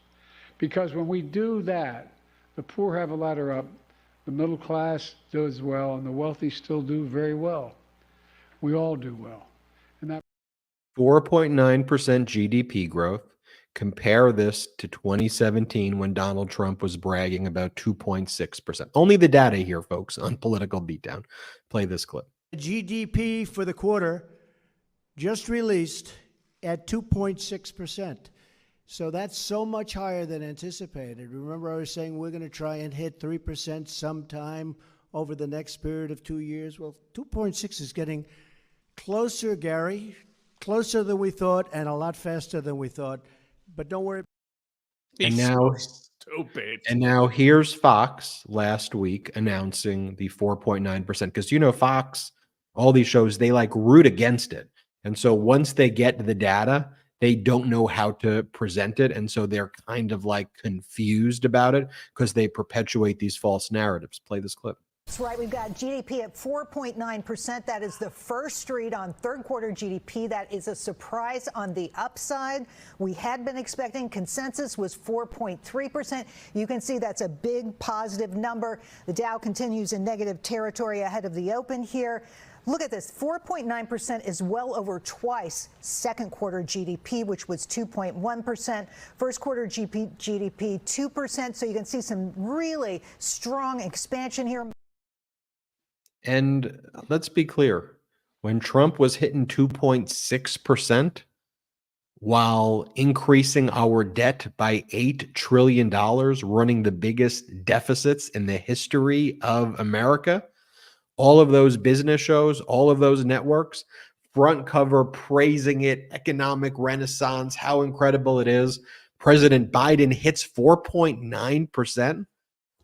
Because when we do that, the poor have a ladder up, the middle class does well, and the wealthy still do very well. We all do well. And that 4.9% GDP growth. Compare this to 2017 when Donald Trump was bragging about 2.6%. Only the data here, folks, on Political Beatdown. Play this clip. GDP for the quarter just released at 2.6%. So that's so much higher than anticipated. Remember, I was saying we're going to try and hit 3% sometime over the next period of 2 years. Well, 2.6 is getting closer, Gary, closer than we thought, and a lot faster than we thought. But don't worry. And now, stupid. And now here's Fox last week announcing the 4.9%. Because, you know, Fox, all these shows, they like root against it. And so once they get the data, they don't know how to present it. And so they're kind of like confused about it because they perpetuate these false narratives. Play this clip. That's right. We've got GDP at 4.9%. That is the first read on third quarter GDP. That is a surprise on the upside. We had been expecting consensus was 4.3%. You can see that's a big positive number. The Dow continues in negative territory ahead of the open here. Look at this. 4.9% is well over twice second quarter GDP, which was 2.1%. First quarter GDP, 2%. So you can see some really strong expansion here. And let's be clear, when Trump was hitting 2.6% while increasing our debt by $8 trillion, running the biggest deficits in the history of America, all of those business shows, all of those networks, front cover praising it, economic renaissance, how incredible it is. President Biden hits 4.9%.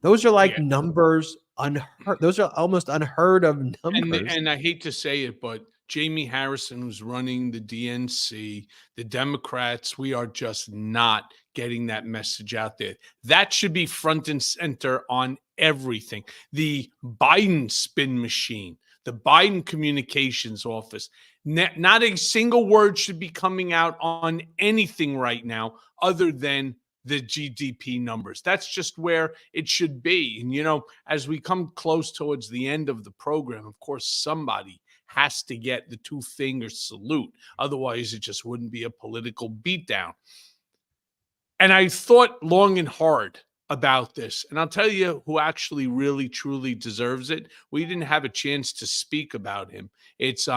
Those are like numbers unheard. Those are almost unheard of numbers. And I hate to say it, but Jamie Harrison, who's running the DNC, the Democrats, we are just not getting that message out there. That should be front and center on everything. The Biden spin machine, the Biden communications office, not a single word should be coming out on anything right now other than the GDP numbers. That's just where it should be. And, you know, as we come close towards the end of the program, of course, somebody has to get the two-finger salute. Otherwise, it just wouldn't be a political beatdown. And I thought long and hard about this. And I'll tell you who actually really, truly deserves it. We didn't have a chance to speak about him. It's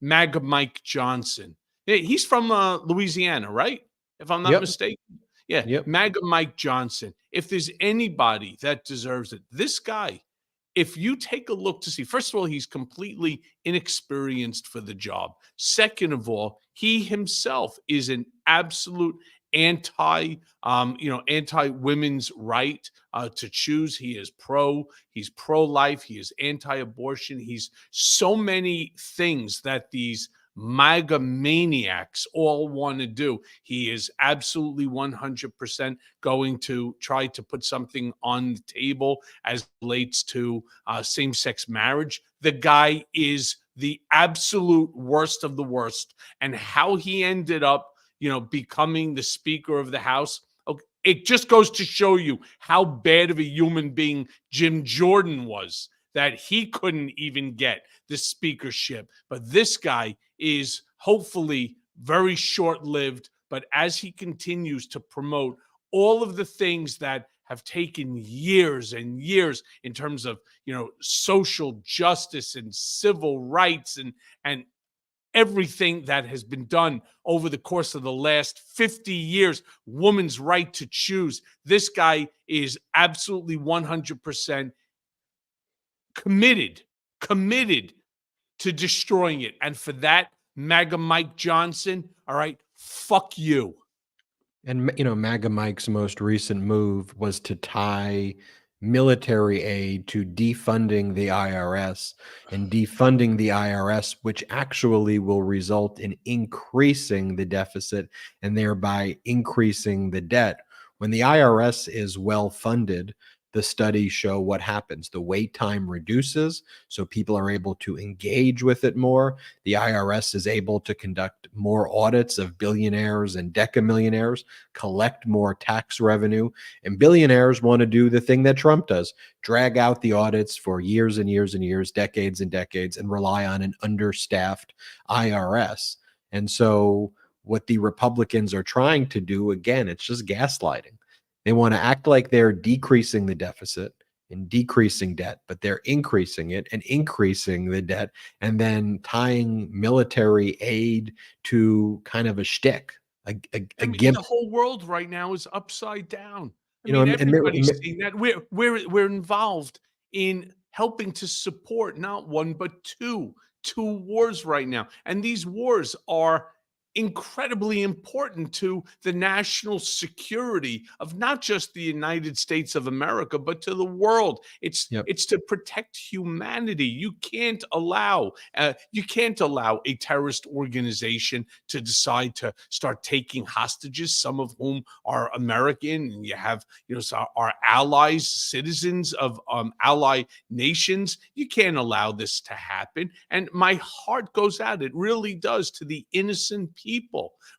MAGA Mike Johnson. He's from Louisiana, right? If I'm not mistaken. Yeah, MAGA Mike Johnson. If there's anybody that deserves it, this guy, if you take a look to see, first of all, he's completely inexperienced for the job. Second of all, he himself is an absolute anti-women's right to choose. He's pro-life. He is anti-abortion. He's so many things that these MAGA maniacs all want to do. He is absolutely 100% going to try to put something on the table as relates to same-sex marriage. The guy is the absolute worst of the worst. And how he ended up, becoming the Speaker of the House, it just goes to show you how bad of a human being Jim Jordan was, that he couldn't even get the speakership. But this guy is hopefully very short-lived, but as he continues to promote all of the things that have taken years and years in terms of, social justice and civil rights and everything that has been done over the course of the last 50 years, woman's right to choose. This guy is absolutely 100% committed to destroying it. And for that, MAGA Mike Johnson, all right, fuck you. And, MAGA Mike's most recent move was to tie military aid to defunding the IRS, and defunding the IRS, which actually will result in increasing the deficit and thereby increasing the debt. When the IRS is well funded, the studies show what happens. The wait time reduces, so people are able to engage with it more. The IRS is able to conduct more audits of billionaires and decamillionaires, collect more tax revenue, and billionaires want to do the thing that Trump does, drag out the audits for years and years and years, decades and decades, and rely on an understaffed IRS. And so what the Republicans are trying to do, again, it's just gaslighting. They want to act like they're decreasing the deficit and decreasing debt, but they're increasing it and increasing the debt, and then tying military aid to kind of a shtick, a gimmick. The whole world right now is upside down. Everybody's seeing that. We're involved in helping to support not one but two wars right now, and these wars are incredibly important to the national security of not just the United States of America, but to the world. It's to protect humanity. You can't allow a terrorist organization to decide to start taking hostages, some of whom are American, and you have our allies, citizens of ally nations. You can't allow this to happen. And my heart goes out, it really does, to the innocent people,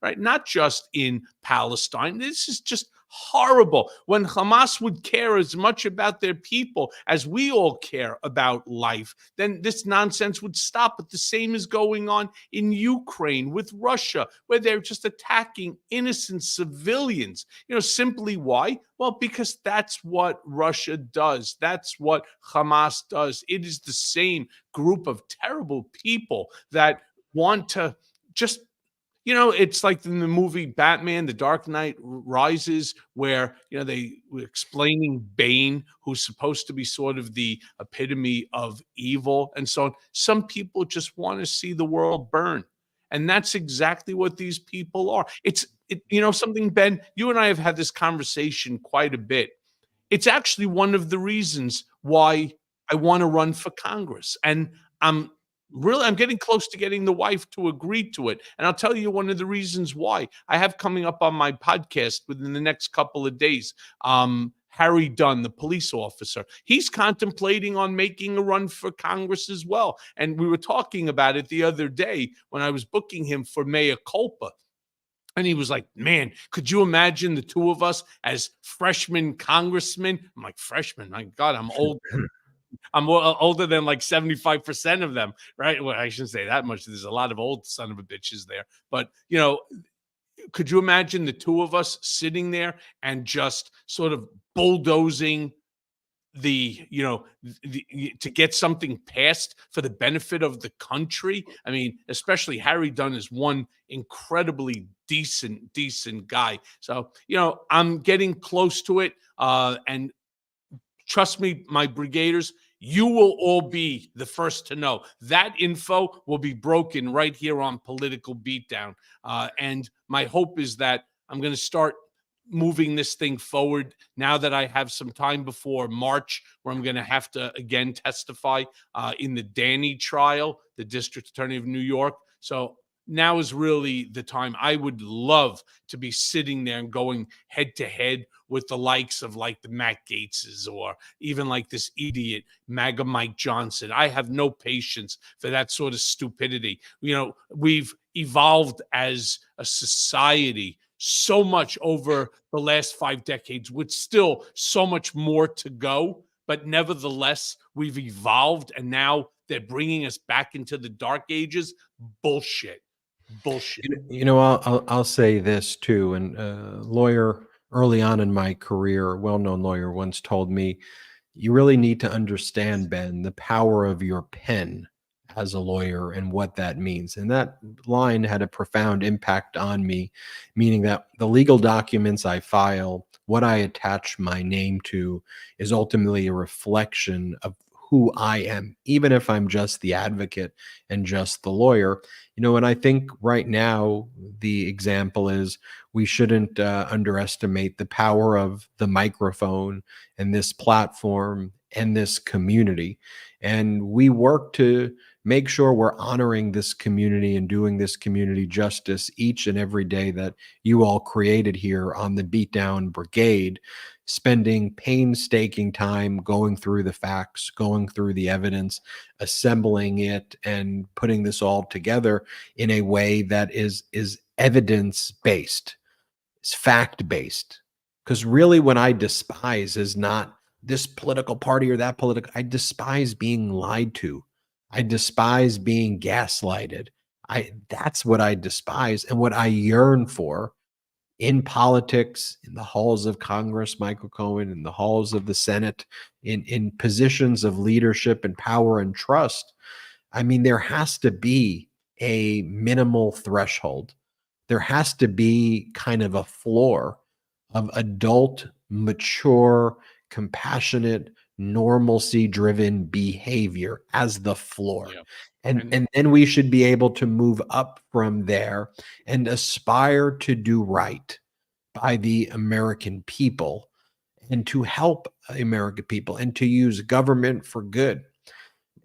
right? Not just in Palestine. This is just horrible. When Hamas would care as much about their people as we all care about life, then this nonsense would stop. But the same is going on in Ukraine with Russia, where they're just attacking innocent civilians. Simply why? Well, because that's what Russia does. That's what Hamas does. It is the same group of terrible people that want to just it's like in the movie Batman, The Dark Knight Rises, where, they were explaining Bane, who's supposed to be sort of the epitome of evil and so on. Some people just want to see the world burn. And that's exactly what these people are. Something, Ben, you and I have had this conversation quite a bit. It's actually one of the reasons why I want to run for Congress. And I'm Really, I'm getting close to getting the wife to agree to it. And I'll tell you one of the reasons why. I have coming up on my podcast within the next couple of days, Harry Dunn, the police officer. He's contemplating on making a run for Congress as well. And we were talking about it the other day when I was booking him for Mea Culpa. And he was like, man, could you imagine the two of us as freshman congressmen? I'm like, freshman? My God, I'm old. I'm older than like 75% of them, right? Well, I shouldn't say that much. There's a lot of old son of a bitches there. But, could you imagine the two of us sitting there and just sort of bulldozing to get something passed for the benefit of the country? I mean, especially Harry Dunn is one incredibly decent guy. So, I'm getting close to it. And trust me, my brigaders, you will all be the first to know. That info will be broken right here on Political Beatdown. And my hope is that I'm going to start moving this thing forward now that I have some time before March, where I'm going to have to again testify in the Danny trial, the District Attorney of New York. So now is really the time. I would love to be sitting there and going head to head with the likes of like the Matt Gaetzes or even like this idiot MAGA Mike Johnson. I have no patience for that sort of stupidity. We've evolved as a society so much over the last 5 decades, with still so much more to go. But nevertheless, we've evolved, and now they're bringing us back into the dark ages. Bullshit. I'll say this too. And a lawyer early on in my career, a well-known lawyer, once told me, you really need to understand, Ben, the power of your pen as a lawyer and what that means. And that line had a profound impact on me, meaning that the legal documents I file, what I attach my name to, is ultimately a reflection of who I am, even if I'm just the advocate and just the lawyer. And I think right now the example is we shouldn't underestimate the power of the microphone and this platform and this community. And we work to make sure we're honoring this community and doing this community justice each and every day that you all created here on the Beatdown Brigade, spending painstaking time going through the facts, going through the evidence, assembling it, and putting this all together in a way that is evidence-based, is fact-based. Because really what I despise is not this political party or that political. I despise being lied to. I despise being gaslighted. That's what I despise, and what I yearn for in politics, in the halls of Congress, Michael Cohen, in the halls of the Senate, in positions of leadership and power and trust. I mean, there has to be a minimal threshold. There has to be kind of a floor of adult, mature, compassionate, normalcy-driven behavior as the floor. Yeah. And then we should be able to move up from there and aspire to do right by the American people and to help American people and to use government for good.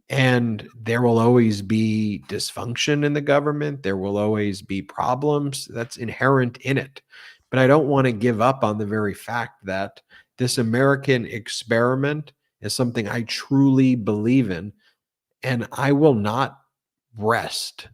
And there will always be dysfunction in the government. There will always be problems. That's inherent in it. But I don't want to give up on the very fact that this American experiment is something I truly believe in. And I will not rest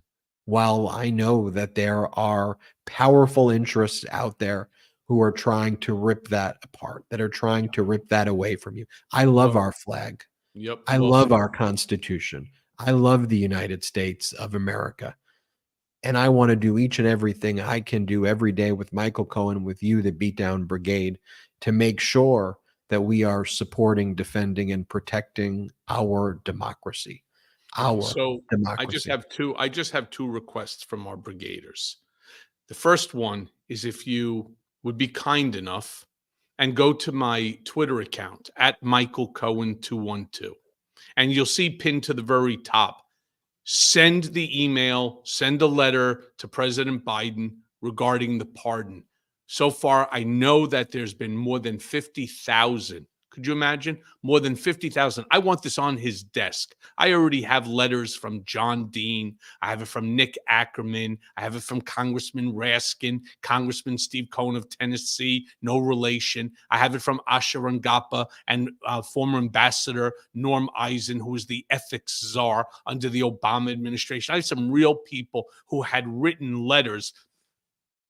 while I know that there are powerful interests out there who are trying to rip that apart, that are trying to rip that away from you. I love our flag. Yep. I love our Constitution. I love the United States of America. And I want to do each and everything I can do every day with Michael Cohen, with you, the Beatdown Brigade, to make sure that we are supporting, defending, and protecting our democracy. So Democracy. I just have two requests from our brigaders. The first one is if you would be kind enough and go to my Twitter account at Michael Cohen 212, and you'll see pinned to the very top, send the email, send a letter to President Biden regarding the pardon. So far, I know that there's been more than 50,000 Could you imagine? More than 50,000. I want this on his desk. I already have letters from John Dean. I have it from Nick Ackerman. I have it from Congressman Raskin, Congressman Steve Cohen of Tennessee, no relation. I have it from Asha Rangappa and former Ambassador Norm Eisen, who was the ethics czar under the Obama administration. I have some real people who had written letters,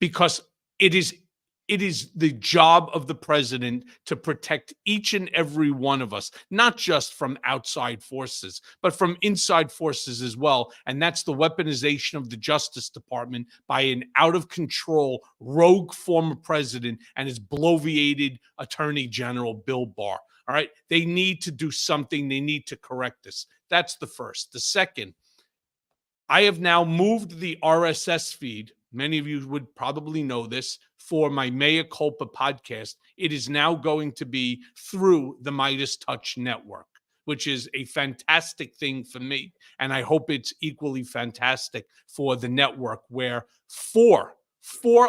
because it is the job of the president to protect each and every one of us, not just from outside forces, but from inside forces as well. And that's the weaponization of the Justice Department by an out-of-control, rogue former president and his bloviated Attorney General, Bill Barr. All right? They need to do something. They need to correct this. That's the first. The second, I have now moved the RSS feed. Many of you would probably know this, for my Mea Culpa podcast. It is now going to be through the Midas Touch Network, which is a fantastic thing for me. And I hope it's equally fantastic for the network, where four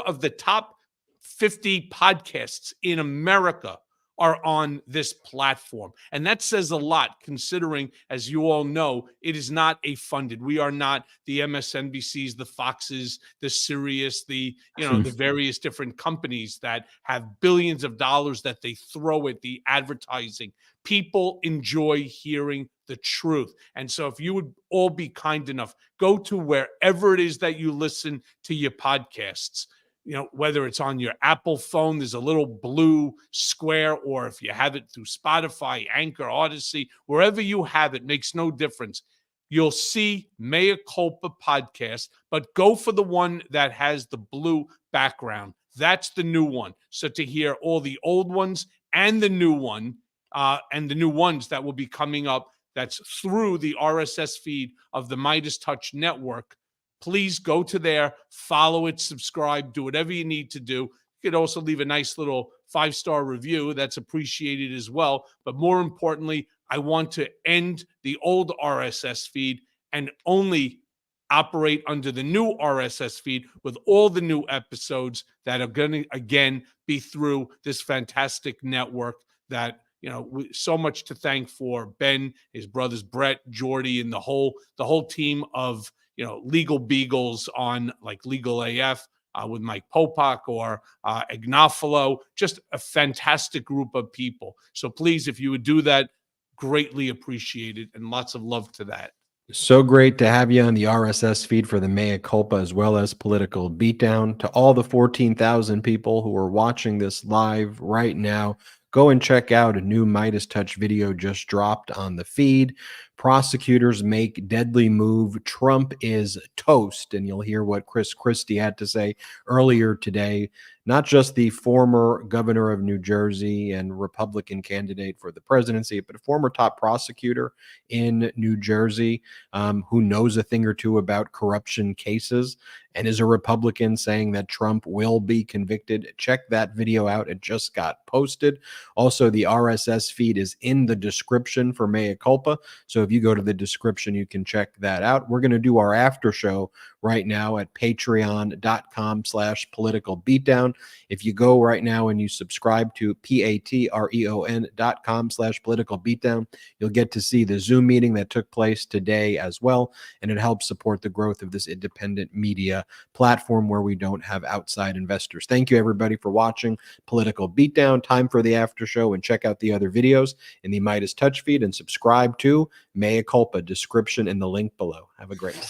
of the top 50 podcasts in America are on this platform. And that says a lot, considering, as you all know, it is not a funded. We are not the MSNBCs, the Foxes, the Sirius, the various different companies that have billions of dollars that they throw at the advertising. People enjoy hearing the truth. And so if you would all be kind enough, go to wherever it is that you listen to your podcasts. Whether it's on your Apple phone, there's a little blue square, or if you have it through Spotify, Anchor, Odyssey, wherever you have it, makes no difference. You'll see Mea Culpa podcast, but go for the one that has the blue background. That's the new one. So to hear all the old ones and the new one, and the new ones that will be coming up, that's through the RSS feed of the Midas Touch Network, please go to there, follow it, subscribe, do whatever you need to do. You could also leave a nice little 5-star review. That's appreciated as well. But more importantly, I want to end the old RSS feed and only operate under the new RSS feed with all the new episodes that are going to, again, be through this fantastic network that, so much to thank for Ben, his brothers Brett, Jordy, and the whole team of legal beagles on like Legal AF with Mike Popak or Ignofalo, just a fantastic group of people. So please, if you would do that, greatly appreciated, and lots of love to that. So great to have you on the RSS feed for the Mea Culpa as well as Political Beatdown. To all the 14,000 people who are watching this live right now, go and check out a new Midas Touch video just dropped on the feed. Prosecutors make deadly move. Trump is toast. And you'll hear what Chris Christie had to say earlier today. Not just the former governor of New Jersey and Republican candidate for the presidency, but a former top prosecutor in New Jersey who knows a thing or two about corruption cases and is a Republican, saying that Trump will be convicted. Check that video out. It just got posted. Also, the RSS feed is in the description for Mea Culpa. So if you go to the description, you can check that out. We're going to do our after show right now at patreon.com/political beatdown. If you go right now and you subscribe to patreon.com/political beatdown, you'll get to see the Zoom meeting that took place today as well. And it helps support the growth of this independent media platform where we don't have outside investors. Thank you, everybody, for watching Political Beatdown. Time for the after show, and check out the other videos in the Midas Touch feed and subscribe to Mea Culpa, description in the link below. Have a great day.